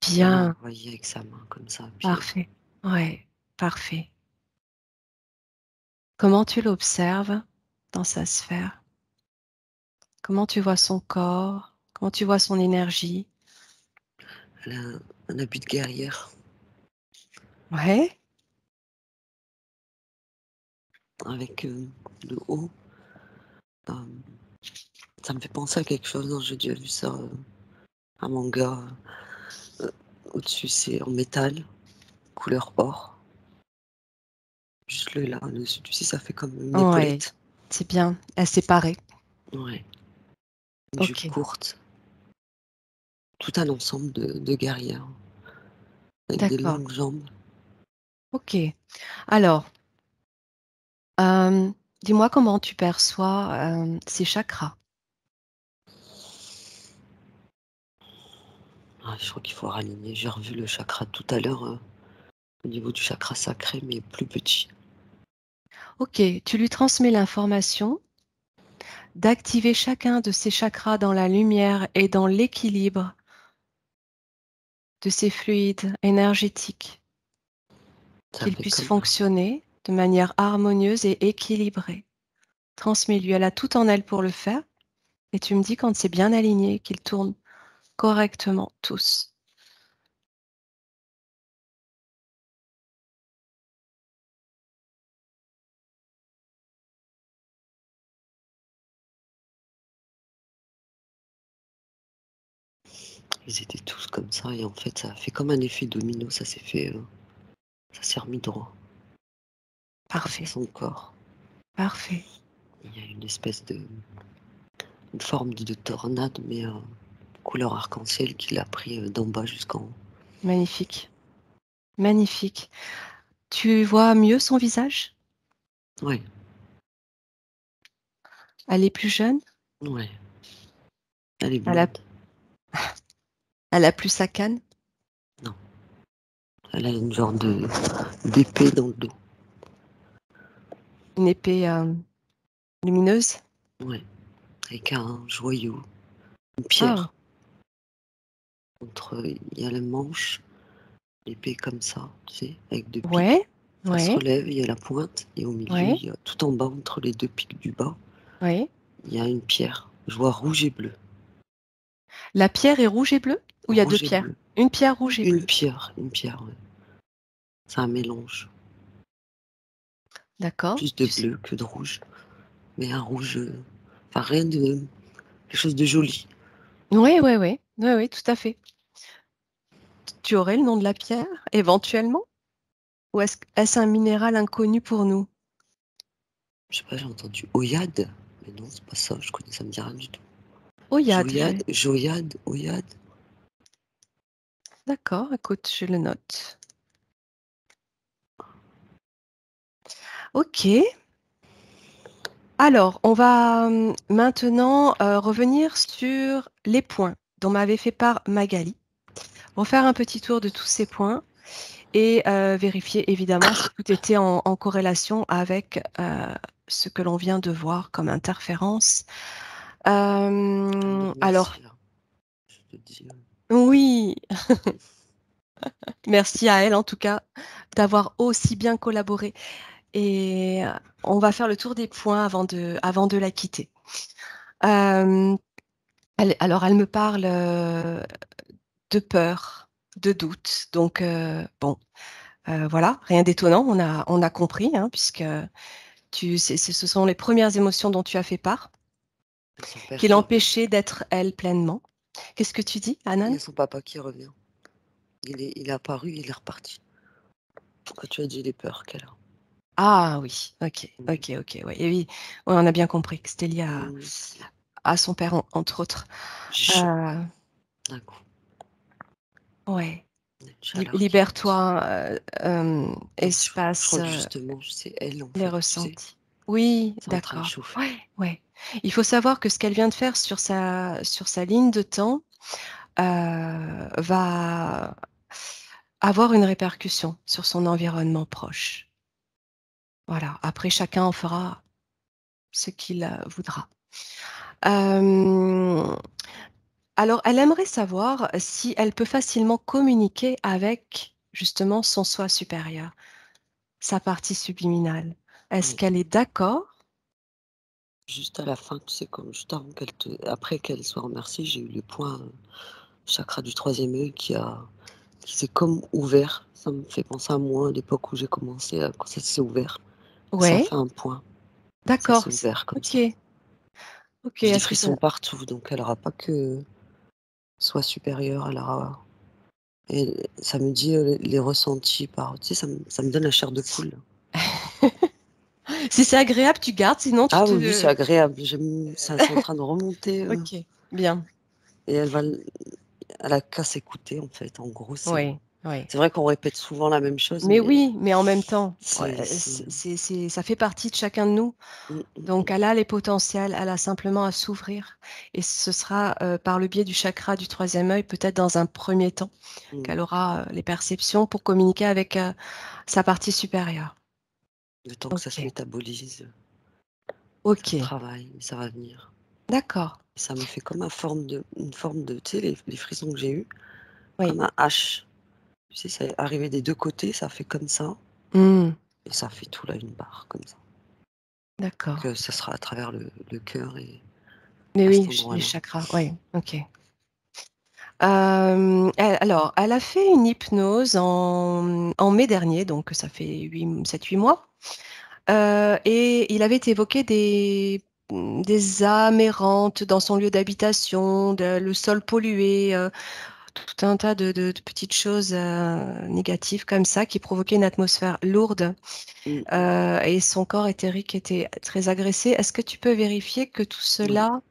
Elle l'a Bien, envoyé avec sa main comme ça. Puis parfait. Ouais, parfait. Comment tu l'observes dans sa sphère? Comment tu vois son corps? Comment tu vois son énergie? elle a un habit de guerrière Ouais, avec le haut. euh, Ça me fait penser à quelque chose, hein, j'ai déjà vu ça, un manga. euh, Au-dessus, c'est en métal, couleur or. Juste le là, dessus, tu sais, ça fait comme une ouais, épaulette. c'est bien. Elle s'est parée. Ouais, une jupe Ok, courte. Tout un ensemble de guerrières avec des d'accord. longues jambes. Ok. Alors, euh, dis-moi comment tu perçois ces chakras. Ah, je crois qu'il faut raligner. J'ai revu le chakra tout à l'heure, au niveau du chakra sacré, mais plus petit. Ok, tu lui transmets l'information d'activer chacun de ces chakras dans la lumière et dans l'équilibre de ces fluides énergétiques, Ça qu'ils fait puissent comme fonctionner de manière harmonieuse et équilibrée. Transmets-lui, elle a tout en elle pour le faire, et tu me dis quand c'est bien aligné, qu'ils tournent correctement tous. ils étaient tous comme ça, et en fait, ça a fait comme un effet domino. Ça s'est fait, ça s'est remis droit dans Parfait, son corps. parfait, Il y a une espèce de une forme de tornade, mais couleur arc-en-ciel qui l'a pris d'en bas jusqu'en haut. magnifique, magnifique. Tu vois mieux son visage? Ouais, Elle est plus jeune? ouais. Elle est Elle a, blonde. elle a plus sa canne? Non, elle a une genre de d'épée dans le dos. Une épée lumineuse? Ouais, avec un joyau, une Ah, pierre. Entre, il y a la manche, l'épée comme ça, tu sais, avec deux pics. ouais, Ça se ouais, relève, il y a la pointe, et au milieu, ouais, il y a tout en bas, entre les deux pics du bas, ouais. il y a une pierre. Je vois rouge et bleu. La pierre est rouge et bleue? Ou il y a deux Rouge et pierres? bleu. Une pierre rouge et bleue. Une pierre, ouais. C'est un mélange. D'accord. Plus de bleu que de rouge. Mais un rouge, enfin rien de, quelque chose de joli. Oui, oui, oui, oui, oui, tout à fait. Tu aurais le nom de la pierre, éventuellement? Ou est-ce un minéral inconnu pour nous? Je sais pas, j'ai entendu Oyade. Mais non, c'est pas ça, je connais, ça me dit rien du tout. Oyade. Joyade, Oyade. D'accord, écoute, je le note. Ok. Alors, on va maintenant revenir sur les points dont m'avait fait part Magali. Refaire un petit tour de tous ces points et vérifier évidemment si tout était en corrélation avec ce que l'on vient de voir comme interférence. Elle me Alors, remercie là. Je te dis. oui, merci à elle en tout cas d'avoir aussi bien collaboré. Et on va faire le tour des points avant de la quitter. Euh, alors, elle me parle de peur, de doute. Donc, bon, voilà, rien d'étonnant, on a compris, hein, puisque ce sont les premières émotions dont tu as fait part, Il y a son qui père qui revient. l'empêchaient d'être elle pleinement. Qu'est-ce que tu dis, Il y Anan? a son papa qui revient. Il est apparu, il est reparti. Quand tu as dit les peurs qu'elle a. Ah oui, ok, Mm. ok, ok, oui, et oui, ouais, on a bien compris que c'était lié Mm. à son père, entre autres. J'ai chaud Euh, d'un coup. ouais, Il y a une chaleur qui monte. libère-toi, Non, je espace crois que justement, c'est elle en les fait, tu sais. ressentis. Oui, C'est en train de d'accord. chauffer. Ouais, ouais. Il faut savoir que ce qu'elle vient de faire sur sa ligne de temps va avoir une répercussion sur son environnement proche. Voilà. Après, chacun en fera ce qu'il voudra. Euh, Alors, elle aimerait savoir si elle peut facilement communiquer avec, justement, son soi supérieur, sa partie subliminale. Est-ce Oui. qu'elle est d'accord? Juste à la fin, tu sais, comme juste avant après qu'elle soit remerciée, j'ai eu le point, chakra du troisième œil qui s'est comme ouvert. Ça me fait penser à moi, à l'époque où j'ai commencé, quand ça s'est ouvert. Ça a Ouais, fait un point. Ça d'accord. s'est ouvert comme ça. OK, OK. J'ai des Est-ce que ça frissons partout, donc elle aura pas que soit supérieure, elle aura et ça me dit, les ressentis par tu sais, ça me donne la chair de poule. si c'est agréable, tu gardes, sinon tu Ah oui, oui, c'est te agréable. Ça c'est en train de remonter, OK, bien. et elle a qu'à s'écouter, en fait. En gros, Oui, oui. c'est vrai qu'on répète souvent la même chose, Mais mais oui, mais en même temps, c'est ouais, c'est ça fait partie de chacun de nous. mmh, mmh, Donc mmh, elle a les potentiels, elle a simplement à s'ouvrir et ce sera, par le biais du chakra du troisième œil, peut-être dans un premier temps, mmh. qu'elle aura, les perceptions pour communiquer avec, sa partie supérieure. Le temps que ça se OK, métabolise, ça OK, travaille, ça va venir. d'accord. Ça me fait comme une forme de tu sais, les frissons que j'ai eus, Oui. comme un H. Tu sais, c'est arrivé des 2 côtés, ça fait comme ça Mmh, et ça fait tout là, une barre comme ça. d'accord. Que ça sera à travers le cœur et Mais à oui, cet les endroit-là. chakras, oui, OK. Elle a fait une hypnose en mai dernier, donc ça fait 7-8 mois. Et il avait évoqué des âmes errantes dans son lieu d'habitation, le sol pollué, tout un tas de petites choses négatives comme ça qui provoquaient une atmosphère lourde, Mmh, et son corps éthérique était très agressé. Est-ce que tu peux vérifier que tout oui. cela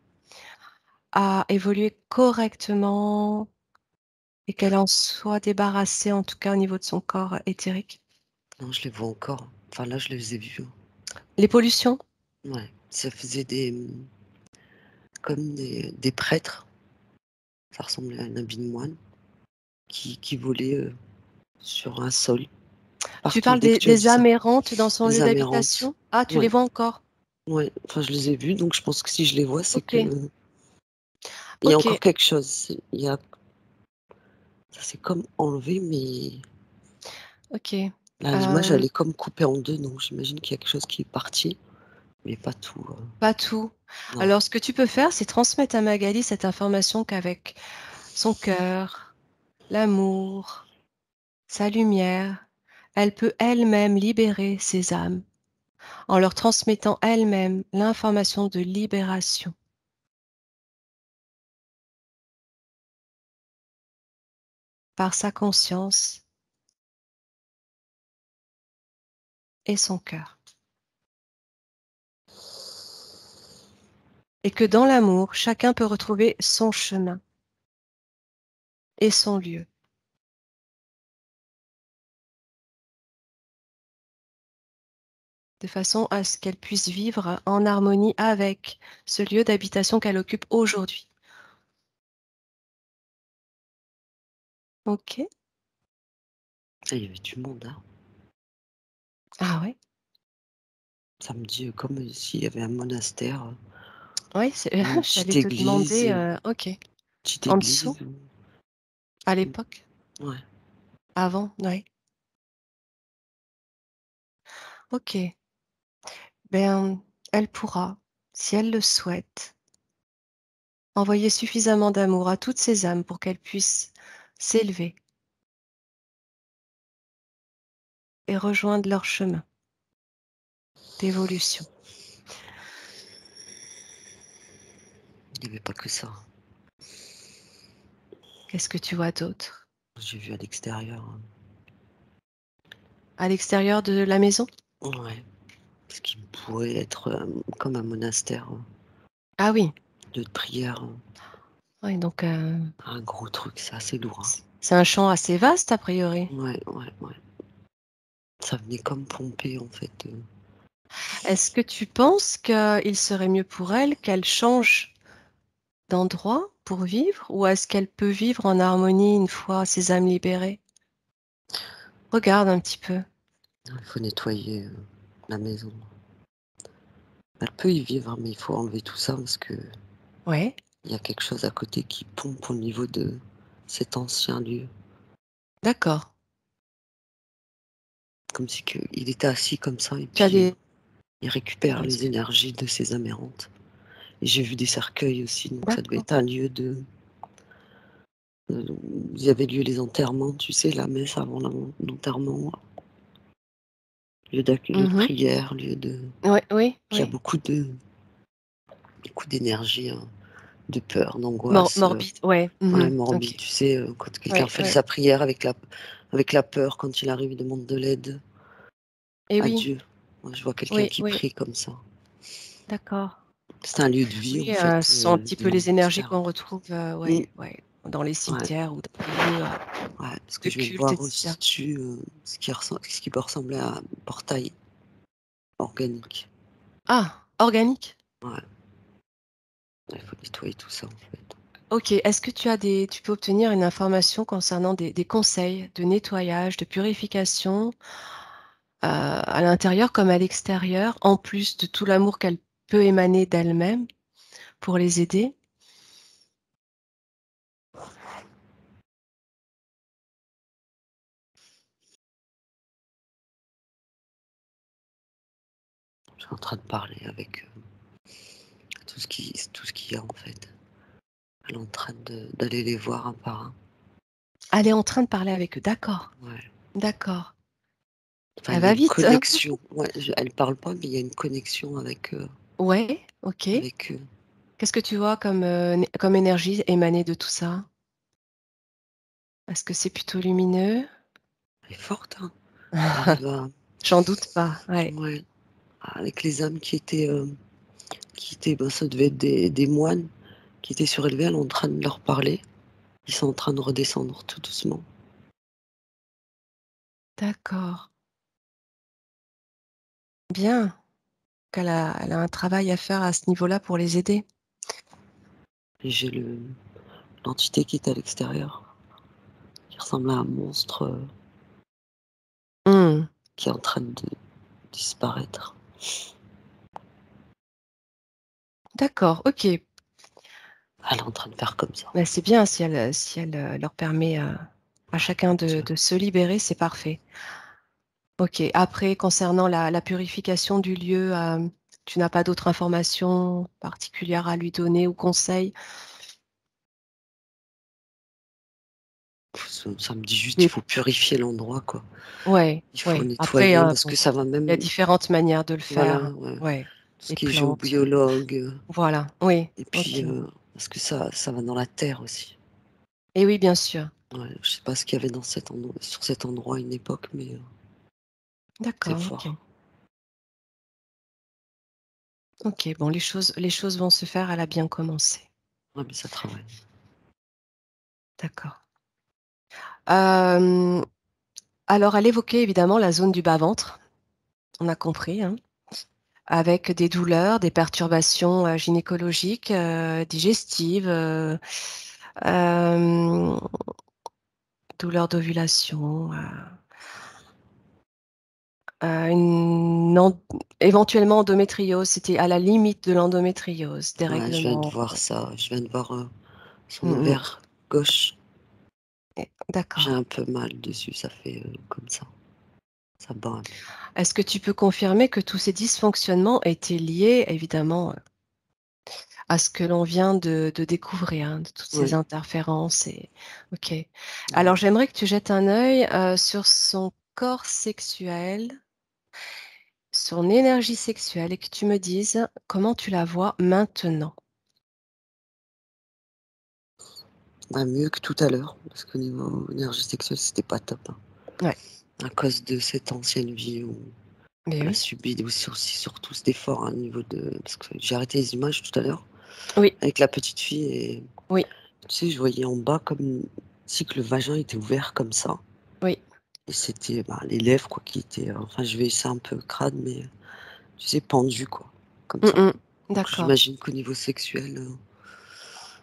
a évolué correctement et qu'elle en soit débarrassée, en tout cas au niveau de son corps éthérique? Non, je les vois encore. Enfin là, je les ai vus. Les pollutions? Ouais, ça faisait comme des prêtres, ça ressemblait à un habit de moine qui volait, sur un sol, Tu partout parles dès que tu me des dis ça. âmes errantes dans son Des lieu âmes errantes. d'habitation? Ah, tu les Ouais, vois encore? ouais, enfin je les ai vus, donc je pense que si je les vois, c'est que OK, il y a encore OK, quelque chose. Il y a ça s'est comme enlevé, mais OK. là, l'image, elle Hem, est comme coupée en 2, donc j'imagine qu'il y a quelque chose qui est parti, mais pas tout, Pas tout. non. Alors ce que tu peux faire, c'est transmettre à Magali cette information qu'avec son cœur, l'amour, sa lumière, elle peut elle-même libérer ses âmes, en leur transmettant elle-même l'information de libération par sa conscience et son cœur. Et que dans l'amour, chacun peut retrouver son chemin et son lieu, de façon à ce qu'elle puisse vivre en harmonie avec ce lieu d'habitation qu'elle occupe aujourd'hui. OK? Ah, il y avait du monde, hein. Ah ouais? Ça me dit, comme s'il y avait un monastère, Oui, c'est ou une j'allais petite te église, demander, OK. petite En dessous? église, À mmh, l'époque? ouais. Avant? Oui. OK. Ben, elle pourra, si elle le souhaite, envoyer suffisamment d'amour à toutes ces âmes pour qu'elles puissent s'élever et rejoindre leur chemin d'évolution. Il y avait pas que ça. Qu'est-ce que tu vois d'autre? J'ai vu à l'extérieur, À l'extérieur de la maison? ouais, ce qui pourrait être, comme un monastère, Ah oui. de prière, Oui, donc un gros truc, c'est assez lourd, hein. c'est un champ assez vaste a priori. Ouais, ouais, ouais. Ça venait comme pomper en fait, Est-ce que tu penses qu'il serait mieux pour elle qu'elle change d'endroit pour vivre ou est-ce qu'elle peut vivre en harmonie une fois ses âmes libérées? Regarde un petit peu. il faut nettoyer, la maison. Elle peut y vivre, hein, mais il faut enlever tout ça parce que Ouais. Il y a quelque chose à côté qui pompe au niveau de cet ancien lieu. D'accord. Comme si que il était assis comme ça et Tu as puis, des il récupère les excuse énergies de ces âmes errantes. Et j'ai vu des cercueils aussi, donc ça devait d'accord. être un lieu où il y avait lieu les enterrements, tu sais, la messe avant l'enterrement, lieu de Mmh. prière, lieu de Ouais, oui, puis il y a oui. beaucoup d'énergie, de peur, d'angoisse, Morbide, ouais. ouais, Mmh. morbide. OK. Tu sais, quand quelqu'un Ouais, fait ouais. sa prière avec la peur, quand il arrive, il demande de l'aide Et à oui, Dieu. Moi, je vois quelqu'un oui, qui oui, prie comme ça. d'accord. C'est un lieu de vie, Oui, en fait, ce sont un petit de peu les énergies ministère. qu'on retrouve, Mmh, ouais, ouais, dans les ouais, cimetières ou dans les lieux, ouais, parce que de je viens de culte et voir cetera. au-dessus, ce qui peut ressembler à un portail organique. Ah! Organique? Ouais, il faut nettoyer tout ça, en fait. OK. Est-ce que tu peux obtenir une information concernant des conseils de nettoyage, de purification, à l'intérieur comme à l'extérieur, en plus de tout l'amour qu'elle peut émaner d'elle-même pour les aider? Je suis en train de parler avec, tout ce qu'il y a, en fait. Elle est en train d'aller les voir un par un. Elle est en train de parler avec eux, d'accord, Ouais. d'accord. Enfin, Elle il y a va une vite, hein? connexion. Ouais, elle parle pas, mais il y a une connexion Ouais, OK. avec eux. Qu'est-ce que tu vois comme énergie émanée de tout ça? Est-ce que c'est plutôt lumineux? Elle est forte, hein. Elle arrive à J'en doute pas, ouais. ouais, avec les âmes qui étaient, ben, ça devait être des moines qui étaient surélevés, elle est en train de leur parler. Ils sont en train de redescendre tout doucement. D'accord, bien. Elle a un travail à faire à ce niveau-là pour les aider. Et j'ai l'entité qui est à l'extérieur, qui ressemble à un monstre, Mmh. qui est en train de disparaître. D'accord, OK. Elle est en train de faire comme ça. Bah, c'est bien si elle leur permet, à Ouais, chacun tu de vois? de se libérer, c'est parfait. OK. Après concernant la purification du lieu, tu n'as pas d'autres informations particulières à lui donner ou conseils? Ça me dit juste, il Des faut purifier l'endroit, quoi. Ouais, Il faut ouais. Après, nettoyer parce bon, que ça va il y a même différentes manières de le voilà, faire. ouais. Ouais, Tout ce les qui est plantes, géobiologue, voilà. Oui, et puis, OK. parce que ça va dans la terre aussi. Et oui, bien sûr. Ouais, je sais pas ce qu'il y avait dans sur cet endroit à une époque, mais, c'est D'accord, OK. fort. OK, bon, les choses vont se faire, elle a bien commencé. Ouais, mais ça travaille. D'accord. Hem, alors elle évoquait évidemment la zone du bas-ventre, on a compris, hein, avec des douleurs, des perturbations, gynécologiques, digestives, hem, douleurs d'ovulation, une éventuellement endométriose, c'était à la limite de l'endométriose, Ouais, je viens de dérèglement, voir ça, je viens de voir, son mmh mh. ovaire gauche. J'ai D'accord. un peu mal dessus, ça fait, comme ça bat un peu. Est-ce que tu peux confirmer que tous ces dysfonctionnements étaient liés évidemment, à ce que l'on vient de découvrir, hein, de toutes ces Oui, interférences et OK. Alors ouais. j'aimerais que tu jettes un œil, sur son corps sexuel, son énergie sexuelle et que tu me dises comment tu la vois maintenant? Bah, mieux que tout à l'heure, parce qu'au niveau énergie sexuelle, c'était pas top, hein. Ouais, À cause de cette ancienne vie où mais elle a oui. subi aussi surtout cet effort, hein, au niveau de parce que j'ai arrêté les images tout à l'heure Oui, avec la petite fille et oui, tu sais, je voyais en bas comme si que le vagin était ouvert comme ça oui. et c'était, bah, les lèvres quoi qui étaient, enfin je vais essayer un peu crade mais tu sais pendues quoi, comme Mmh ça. mh. Donc D'accord, j'imagine qu'au niveau sexuel,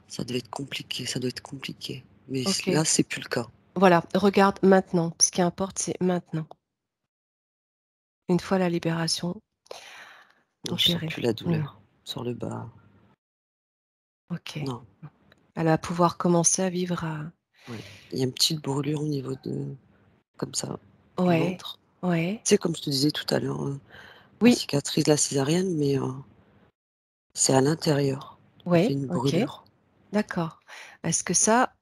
ça devait être compliqué, ça doit être compliqué. Mais OK. là, c'est plus le cas. Voilà, regarde maintenant. Ce qui importe, c'est maintenant. Une fois la libération Non, je sens opérée. plus la Mmh. douleur sur le bas. Ok. Non. Elle va pouvoir commencer à vivre à... Ouais. Il y a une petite brûlure au niveau de, comme ça, du Ouais, ventre. ouais. Tu sais, comme je te disais tout à l'heure, la Oui, cicatrice de la césarienne, mais c'est à l'intérieur. Ça fait ouais, une ok. brûlure. D'accord. Est-ce que ça,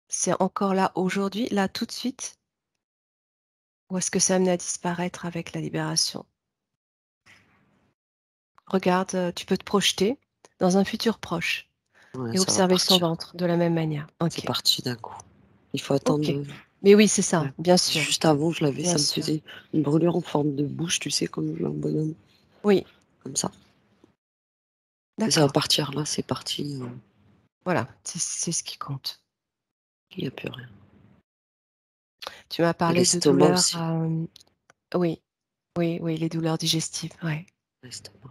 c'est encore là aujourd'hui, là tout de suite? Ou est-ce que c'est amené à disparaître avec la libération? Regarde, tu peux te projeter dans un futur proche Ouais, et ça va observer son partir. ventre de la même manière. C'est Ok, parti d'un coup. Il faut attendre. ok. Mais oui, c'est Ouais. ça, bien sûr, Juste avant, je l'avais, bien ça me sûr. faisait une brûlure en forme de bouche, tu sais, comme un bonhomme, Oui, comme ça. Et ça va d'accord. partir là, c'est parti. Voilà, c'est ce qui compte. Il n'y a plus rien. Tu m'as Et parlé de l'estomac douleurs, aussi. oui, oui, oui, les douleurs digestives, ouais. L'estomac.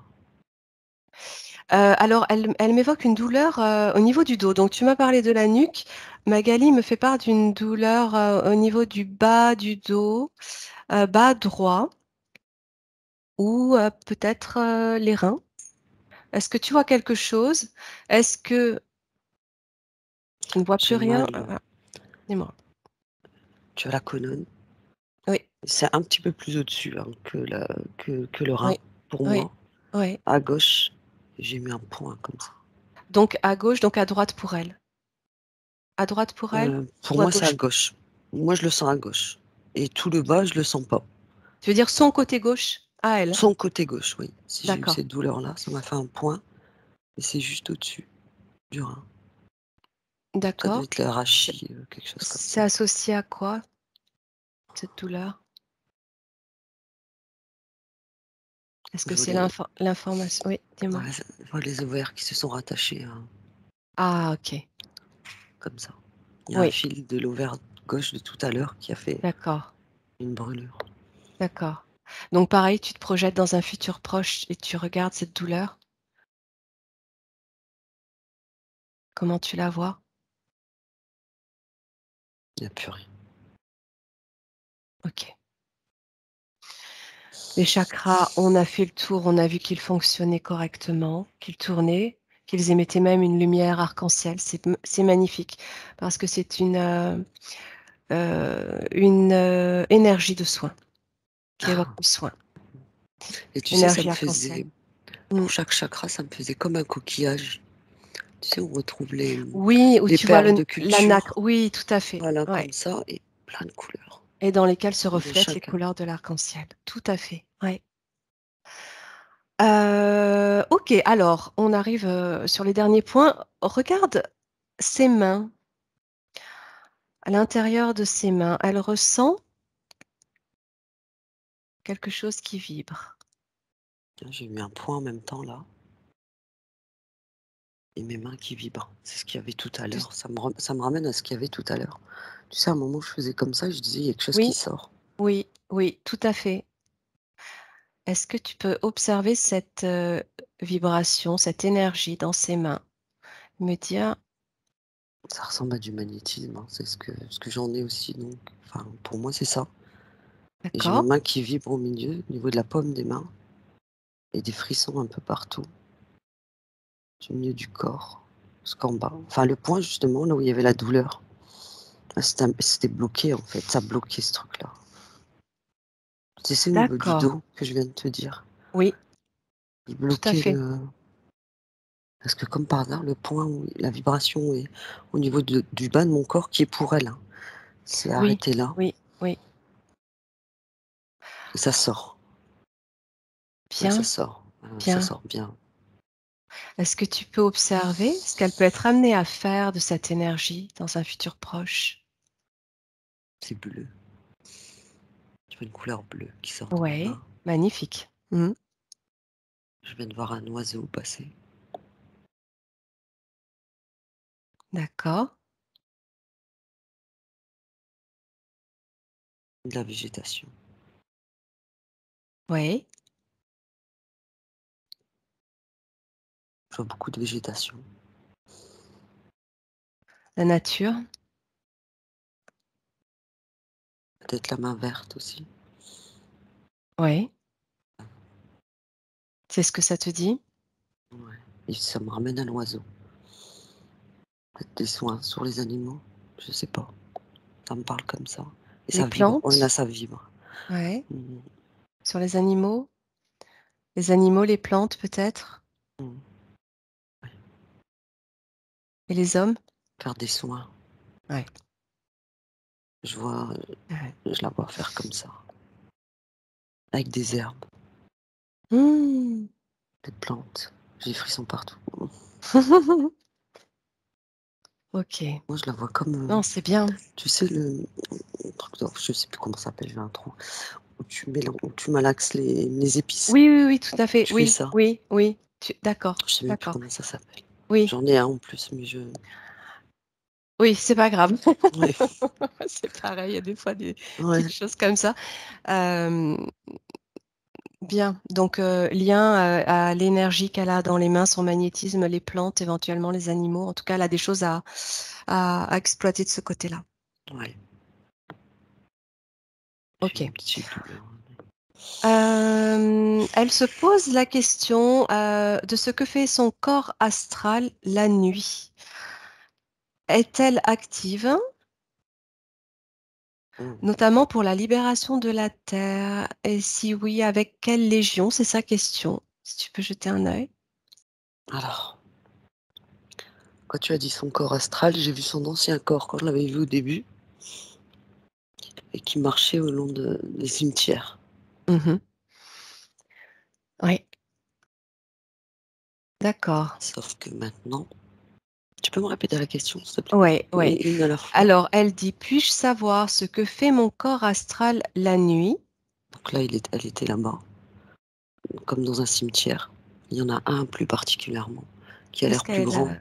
Alors elle m'évoque une douleur, au niveau du dos. Donc tu m'as parlé de la nuque. Magali me fait part d'une douleur, au niveau du bas du dos, bas droit ou, peut-être, les reins. Est-ce que tu vois quelque chose? Est-ce que tu ne vois plus J'ai rien? mal. Dis-moi. Tu as la colonne. Oui, C'est un petit peu plus au-dessus hein, que le rein, oui, pour oui, moi. oui. À gauche, j'ai mis un point comme ça. Donc à gauche, donc à droite pour elle? À droite pour elle Pour ou à moi, c'est à gauche? gauche. Moi, je le sens à gauche. Et tout le bas, je le sens pas. Tu veux dire son côté gauche à elle? Son côté gauche, oui. Si j'ai eu D'accord, cette douleur-là, ça m'a fait un point. Et c'est juste au-dessus du rein. Ça doit d'accord. être le C'est rachis, quelque chose comme c'est ça. associé à quoi, cette douleur? Est-ce que Je vois c'est les, l'information? Oui, dis-moi. ouais, je vois les ovaires qui se sont rattachés hein, Ah OK. comme ça. Il y a un Oui, fil de l'ovaire gauche de tout à l'heure qui a fait d'accord, une brûlure. d'accord. Donc pareil, tu te projettes dans un futur proche et tu regardes cette douleur. Comment tu la vois? Il n'y a plus rien. OK. Les chakras, on a fait le tour, on a vu qu'ils fonctionnaient correctement, qu'ils tournaient, qu'ils émettaient même une lumière arc-en-ciel. C'est magnifique parce que c'est une, énergie de soin qui évoque Ah. le soin, Et tu sais, ça énergie me arc-en-ciel. faisait, Mmh. pour chaque chakra, ça me faisait comme un coquillage. Tu sais, on retrouve Oui, où les tu vois perles le de la nacre. culture, Oui, tout à fait, voilà, ouais, comme ça, et plein de couleurs et dans lesquelles se de reflètent les chacun. couleurs de l'arc-en-ciel. Tout à fait, ouais. OK, alors on arrive, sur les derniers points. Regarde ses mains. À l'intérieur de ses mains, elle ressent quelque chose qui vibre. Tiens, j'ai mis un point en même temps là, et mes mains qui vibrent. C'est ce qu'il y avait tout à Tu l'heure. Ça me ramène à ce qu'il y avait tout à l'heure. Tu sais, à un moment, je faisais comme ça, et je disais, il y a quelque chose qui Oui, sort. oui, oui, tout à fait. Est-ce que tu peux observer cette, vibration, cette énergie dans ses mains? Me dire: Ça ressemble à du magnétisme, hein, c'est ce que j'en ai aussi, donc. Enfin, pour moi, c'est ça. Et j'ai mes «D'accord, mains qui vibrent au milieu, au niveau de la paume des mains, et des frissons un peu partout, du milieu du corps, jusqu'en bas. Enfin, le point, justement, là où il y avait la douleur. Ah, c'était bloqué, en fait, ça bloquait ce truc-là. C'est ça au niveau du d'accord, dos que je viens de te dire. oui, Il tout à bloquait fait, le parce que comme par hasard, le point où la vibration est au niveau du bas de mon corps qui est pour elle, hein. C'est oui, arrêté là oui, oui, et ça sort. Ouais, bien, ça bien. sort bien. Est-ce que tu peux observer ce qu'elle peut être amenée à faire de cette énergie dans un futur proche? C'est bleu. Je vois une couleur bleue qui sort de mes Ouais, mains. magnifique. Mmh. Je viens de voir un oiseau passer, D'accord, de la végétation. ouais, Je vois beaucoup de végétation, la nature, peut-être la main verte aussi. ouais. C'est ce que ça te dit? Ouais et ça me ramène à l'oiseau. Peut-être des soins sur les animaux, je sais pas. Ça me parle comme ça et Les ça vibre. Ouais, là, plantes? ça vibre. Ouais. Mmh. Sur les animaux? Les animaux, les plantes peut-être? Mmh. Et les hommes? Faire des soins. Ouais. Je vois, Ouais. je la vois faire comme ça, avec des herbes, Mmh. des plantes. J'ai des frissons partout. OK. Moi, je la vois comme, Non, c'est bien. tu sais le truc de je sais plus comment ça s'appelle, j'ai un trou, où tu malaxes les épices. Oui, oui, oui, tout à fait. Je fais Oui, ça. oui, oui. D'accord, Je sais même plus d'accord. comment ça s'appelle. Oui, J'en ai un en plus, mais oui, c'est pas grave. ouais, C'est pareil, il y a des fois des ouais, petites choses comme ça. Hem, Bien, donc lien, à l'énergie qu'elle a dans les mains, son magnétisme, les plantes, éventuellement les animaux. En tout cas, elle a des choses à exploiter de ce côté-là. ouais. J'ai OK. une petite douleur. Elle se pose la question, de ce que fait son corps astral la nuit. Est-elle active? Mmh. Notamment pour la libération de la Terre? Et si oui, avec quelle légion? C'est sa question. Si tu peux jeter un œil. Alors, quand tu as dit son corps astral, j'ai vu son ancien corps quand je l'avais vu au début et qui marchait au long des cimetières. Mmh. Oui, d'accord. Sauf que maintenant, tu peux me répéter la question, s'il te plaît? Ouais, ouais. Et une à la fois. Alors, elle dit: «Puis-je savoir ce que fait mon corps astral la nuit?» Donc là, elle était là-bas, comme dans un cimetière. Il y en a un plus particulièrement, qui a Est-ce l'air plus qu'elle grand. a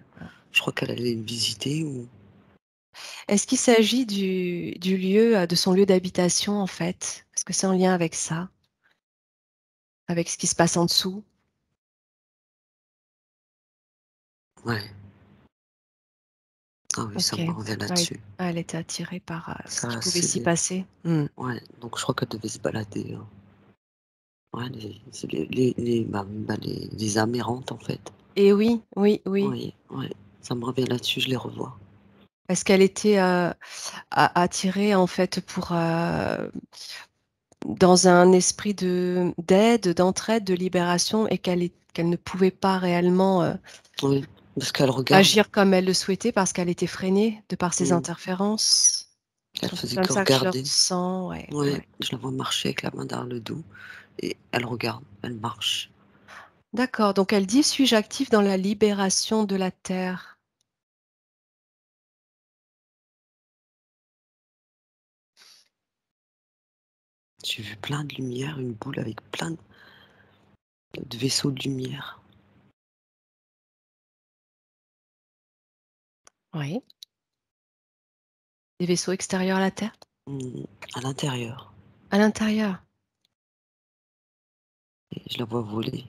Je crois qu'elle allait le visiter ou est-ce qu'il s'agit du lieu, de son lieu d'habitation, en fait? Est-ce que c'est en lien avec ça? Avec ce qui se passe en dessous? ouais. Ah oui, ça OK. me revient Ouais, là-dessus. elle était attirée par, ce qui Ça, pouvait c'est s'y les passer. Mmh. ouais, donc je crois qu'elle devait se balader, ouais, c'est les âmes errantes, en fait. Et oui, oui, oui. Oui, ouais, ça me revient là-dessus, je les revois. Est-ce qu'elle était, attirée, en fait, dans un esprit d'aide, d'entraide, de libération et qu'elle ne pouvait pas réellement, Oui, parce qu'elle regarde. agir comme elle le souhaitait parce qu'elle était freinée de par ces Mmh. interférences? Elle C'est faisait comme que ça que je le regarder. ressens, ouais, Ouais, ouais. je la vois marcher avec la main derrière le dos et elle regarde, elle marche. D'accord, donc elle dit: «Suis-je active dans la libération de la terre?» J'ai vu plein de lumière, une boule avec plein de vaisseaux de lumière. Oui. Des vaisseaux extérieurs à la Terre? Mmh, à l'intérieur À l'intérieur? et je la vois voler.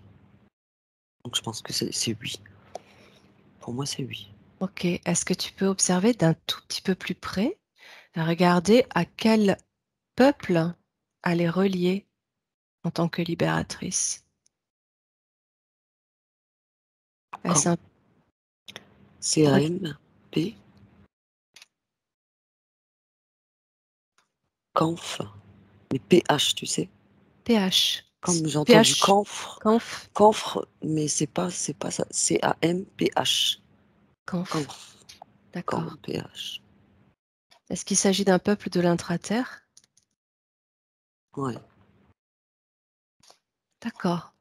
Donc je pense que c'est oui. Pour moi, c'est oui. OK. Est-ce que tu peux observer d'un tout petit peu plus près? Regarder à quel peuple elle est reliée en tant que libératrice? Est-ce Quand? un reg CAMP? Canf, mais PH, tu sais? PH? Comme j'ai entendu PH? camphre, Canf? camphre, mais c'est pas ça. CAMPH. Canf. Canf, D'accord. Camp, PH. Est-ce qu'il s'agit d'un peuple de l'intra-terre? Ouais. D'accord.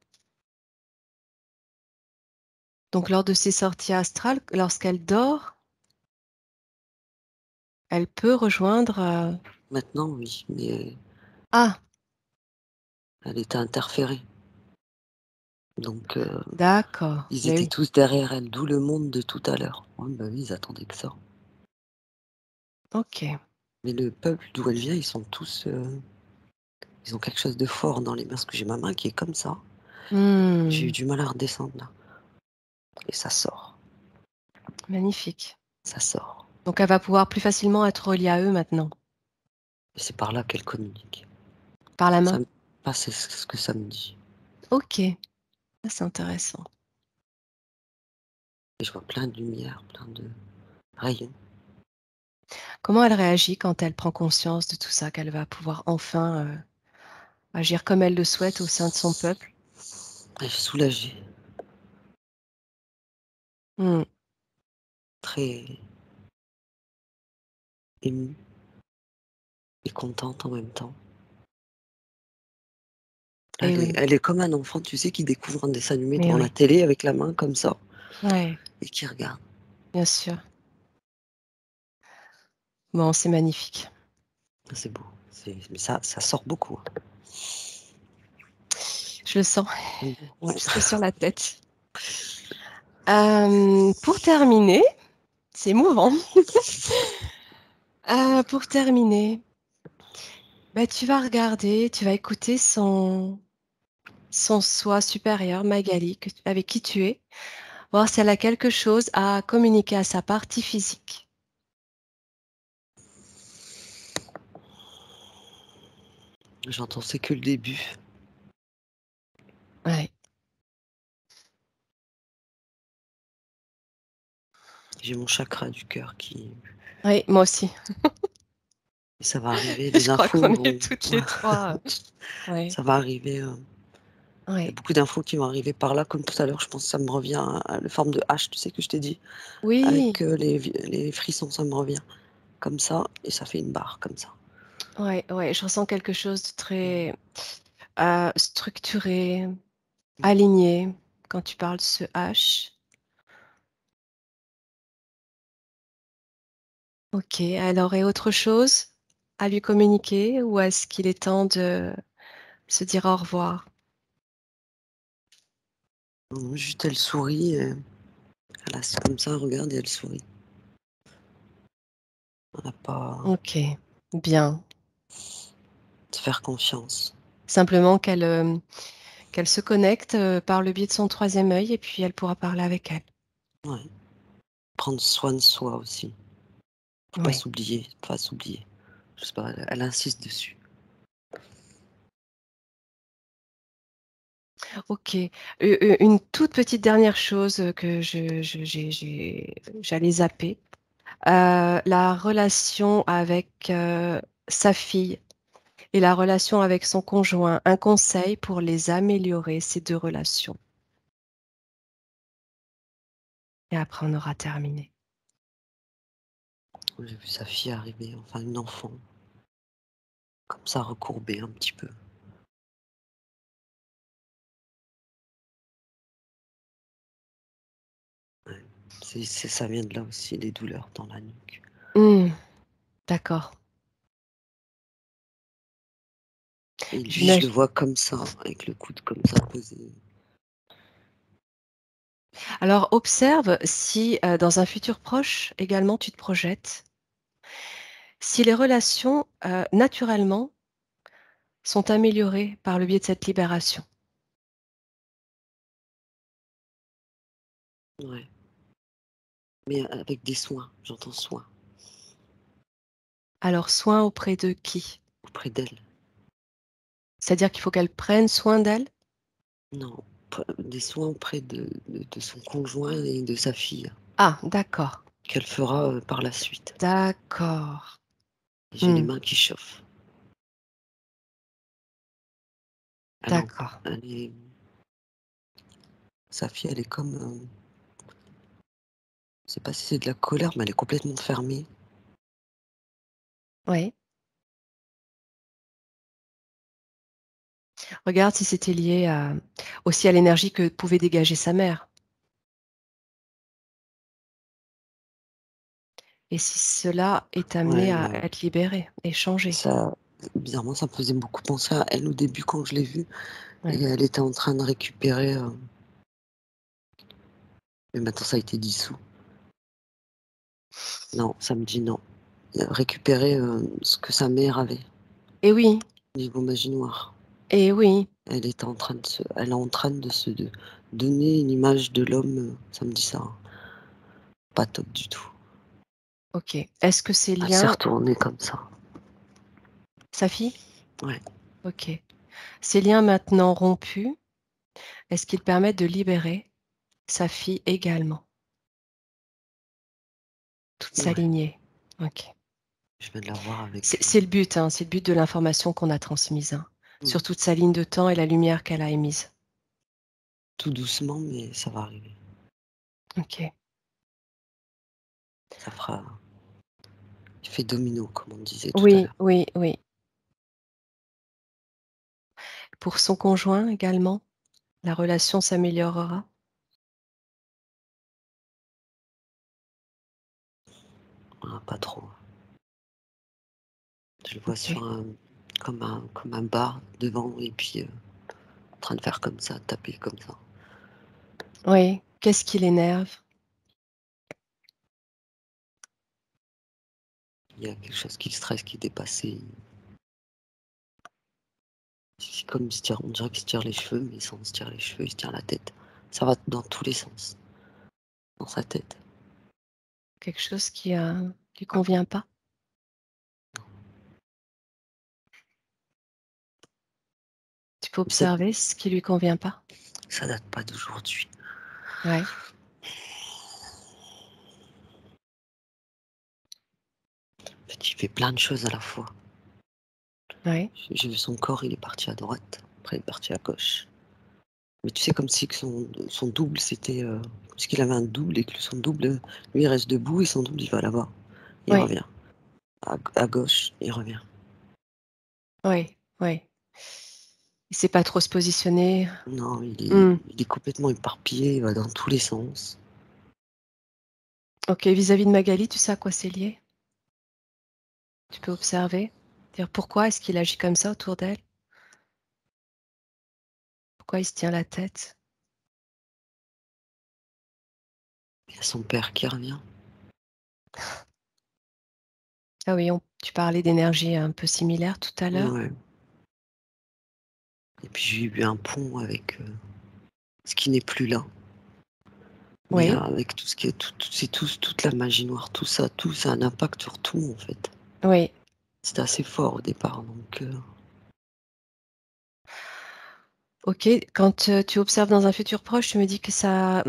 Donc lors de ses sorties astrales, lorsqu'elle dort, elle peut rejoindre, Maintenant, oui, mais ah! elle était interférée. Donc D'accord. ils Mais étaient oui. tous derrière elle, d'où le monde de tout à l'heure. Ouais, bah oui, ils attendaient que ça. OK. Mais le peuple d'où elle vient, ils sont tous, ils ont quelque chose de fort dans les mains, parce que j'ai ma main qui est comme ça. J'ai eu Mmh. du mal à redescendre là et ça sort, Magnifique. ça sort Donc elle va pouvoir plus facilement être reliée à eux maintenant, et c'est par là qu'elle communique. par la Ça main? me c'est ce que ça me dit OK. Ça, c'est intéressant. et je vois plein de lumière, plein de Rien. Comment elle réagit quand elle prend conscience de tout ça, qu'elle va pouvoir enfin agir comme elle le souhaite au sein de son peuple? Elle est soulagée, Mmh. très émue et contente en même temps. Eh oui, Elle est comme un enfant, tu sais, qui découvre un dessin animé mais devant la oui. télé avec la main comme ça Ouais, et qui regarde. bien sûr. Bon, c'est magnifique. C'est beau, mais ça sort beaucoup, hein. Je le sens Ouais. jusque sur la tête. Pour terminer, c'est émouvant. Pour terminer, bah, tu vas regarder, tu vas écouter son soi supérieur, Magali, avec qui tu es, voir si elle a quelque chose à communiquer à sa partie physique. J'entends, c'est que le début. Ouais. J'ai mon chakra du cœur qui Oui, moi aussi. ça va arriver, Je les crois infos qu'on vont est toutes les 3. Ouais, ça va arriver, il y a ouais. beaucoup d'infos qui vont arriver par là, comme tout à l'heure, je pense que ça me revient à la forme de H, tu sais, que je t'ai dit? Oui, Avec, les frissons, ça me revient comme ça et ça fait une barre comme ça. ouais, ouais, je ressens quelque chose de Mmh. très, structuré, Mmh. aligné quand tu parles de ce H. OK, alors et autre chose à lui communiquer ou est-ce qu'il est temps de se dire au revoir? Juste elle sourit, elle a comme ça, elle regarde et elle sourit. On n'a pas OK, bien. se faire confiance. Simplement qu'elle se connecte, par le biais de son troisième œil et puis elle pourra parler avec elle. Ouais. Prendre soin de soi aussi. Faut pas Oui. s'oublier, pas s'oublier. Je sais pas, elle insiste dessus. OK. Une toute petite dernière chose, que j'allais zapper. La relation avec, sa fille et la relation avec son conjoint. Un conseil pour les améliorer, ces 2 relations et après on aura terminé. J'ai vu sa fille arriver, enfin une enfant, comme ça recourbée un petit peu. Ouais. Ça vient de là aussi, les douleurs dans la nuque. Mmh, d'accord. Et lui, je le J'imagine. vois comme ça, avec le coude comme ça posé. Alors observe si, dans un futur proche également tu te projettes, si les relations, naturellement sont améliorées par le biais de cette libération. Ouais, mais avec des soins, j'entends soins, Alors soin auprès de qui? auprès d'elle. C'est-à-dire qu'il faut qu'elle prenne soin d'elle? Non, des soins auprès de son conjoint et de sa fille, Ah d'accord, qu'elle fera, par la suite. d'accord. J'ai les Mmh, mains qui chauffent. d'accord. Elle est sa fille, elle est comme, je sais pas si c'est de la colère, mais elle est complètement fermée. Oui. Regarde si c'était lié à aussi à l'énergie que pouvait dégager sa mère et si cela est amené Ouais, à être libéré et changé. ça bizarrement, ça me faisait beaucoup penser à elle au début quand je l'ai vue Ouais. et elle était en train de récupérer, mais maintenant ça a été dissous. Non, ça me dit non. Récupérer, ce que sa mère avait, Et oui, niveau magie noire. et oui. Elle est en train de donner une image de l'homme, ça me dit ça, hein. Pas top du tout. OK. Est-ce que ces Elle s'est liens retournée comme ça. sa fille? Ouais. OK. Ces liens maintenant rompus, est-ce qu'ils permettent de libérer sa fille également? toute Ouais, s'aligner. Ok. je viens de la voir avec. C'est le but, hein, c'est le but de l'information qu'on a transmise, hein, Mm. sur toute sa ligne de temps et la lumière qu'elle a émise. Tout doucement, mais ça va arriver. Ok. Ça fera effet domino, comme on disait tout à Oui, l'heure. oui, oui. Pour son conjoint également, la relation s'améliorera. Ah, pas trop. Je le vois Ok. sur comme un bar devant et puis en train de faire comme ça, taper comme ça. Oui. Qu'est-ce qui l'énerve? Il y a quelque chose qui le stresse, qui est dépassé. C'est comme on dirait qu'il se tire les cheveux, mais sans se tirer les cheveux, il se tire la tête. Ça va dans tous les sens, dans sa tête. Quelque chose qui lui convient pas? Tu peux Ça, observer ce qui lui convient pas? ça date pas d'aujourd'hui. Ouais. En fait, il fait plein de choses à la fois. Ouais. J'ai vu son corps, il est parti à droite, après il est parti à gauche. Mais tu sais, comme si que son double, c'était. Parce qu'il avait un double et que son double, lui, il reste debout et son double, il va là-bas. Il Oui. revient. À gauche, il revient. Oui. Oui. Il sait pas trop se positionner. Non, Hmm. il est complètement éparpillé, il va dans tous les sens. Ok. Vis-à-vis de Magali, tu sais à quoi c'est lié? Tu peux observer. Dire pourquoi est-ce qu'il agit comme ça autour d'elle? Pourquoi il se tient la tête? Il y a son père qui revient. Ah oui, tu parlais d'énergie un peu similaire tout à l'heure. Ouais. Et puis j'ai eu un pont avec ce qui n'est plus là. Mais Oui. avec tout ce qui est toute la magie noire, tout ça a un impact sur tout en fait. Oui. C'était assez fort au départ, donc Ok. Quand tu observes dans un futur proche, tu me dis que ça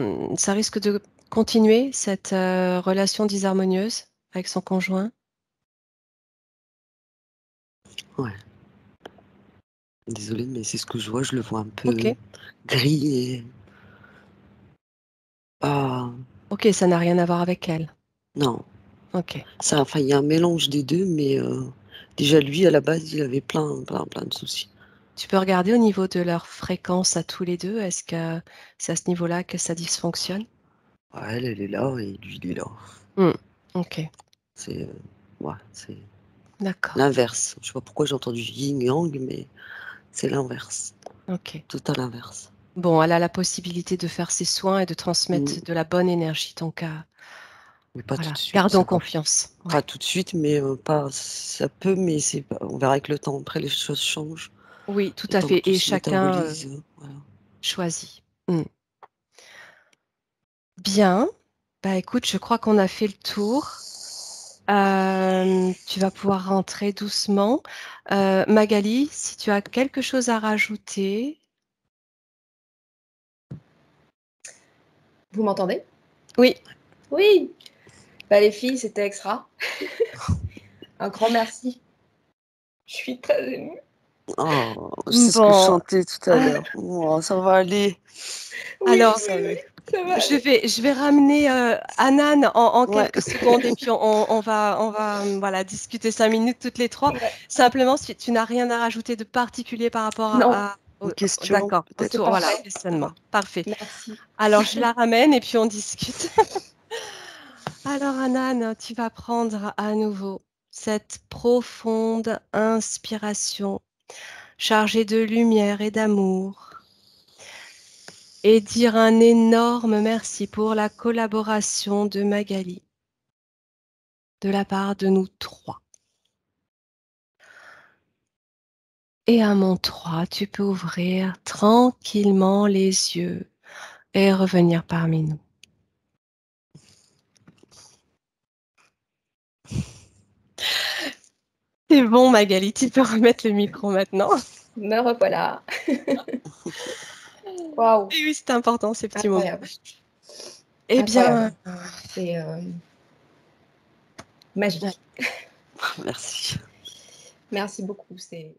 risque de continuer cette relation disharmonieuse avec son conjoint. ouais. Désolée, mais c'est ce que je vois. Je le vois un Ok. peu gris et pas. Ok, ça n'a rien à voir avec elle. Non. Ok. Ça, enfin, il y a un mélange des deux, mais déjà lui, à la base, il avait plein de soucis. Tu peux regarder au niveau de leur fréquence à tous les deux. Est-ce que c'est à ce niveau-là que ça dysfonctionne? Ouais, elle est là et lui, il est là. Hmm. Ok. C'est ouais, c'est D'accord. l'inverse. Je sais pas pourquoi j'ai entendu yin yang, mais c'est l'inverse. Ok. Tout à l'inverse. Bon, elle a la possibilité de faire ses soins et de Mm. transmettre de la bonne énergie. Donc, Mais pas tout de voilà. suite. Gardons confiance. Pas Ouais. tout de suite, mais pas. Ça peut, mais on verra avec le temps. Après, les choses changent. Oui, tout Le à temps que fait. tout Et se chacun métabolise. Voilà. choisit. Hmm. Bien. Bah écoute, je crois qu'on a fait le tour. Tu vas pouvoir rentrer doucement. Magali, si tu as quelque chose à rajouter. Vous m'entendez? Oui. Oui. Bah, les filles, c'était extra. Un grand merci. Je suis très émue. Oh, c'est ce que je Bon. chantais tout à l'heure. Oh, ça va aller. Oui, Alors, oui, Ça va oui, aller. ça va je aller. vais, je vais ramener Anan en Ouais. quelques secondes et puis on va voilà, discuter 5 minutes toutes les trois. Ouais. Simplement, si tu n'as rien à rajouter de particulier par rapport Non, Une question, d'accord, c'est peut-être. voilà, parfait. questionnement. Parfait. Merci. Alors, je la ramène et puis on discute. Alors, Anan, tu vas prendre à nouveau cette profonde inspiration chargée de lumière et d'amour et dire un énorme merci pour la collaboration de Magali de la part de nous trois. Et à mon 3, tu peux ouvrir tranquillement les yeux et revenir parmi nous. C'est bon, Magali, tu peux remettre le micro maintenant. Me revoilà. Waouh, Et oui, c'est important ces petits moments. incroyable. Eh bien, Incroyable. C'est magique. Merci. Merci beaucoup. C'est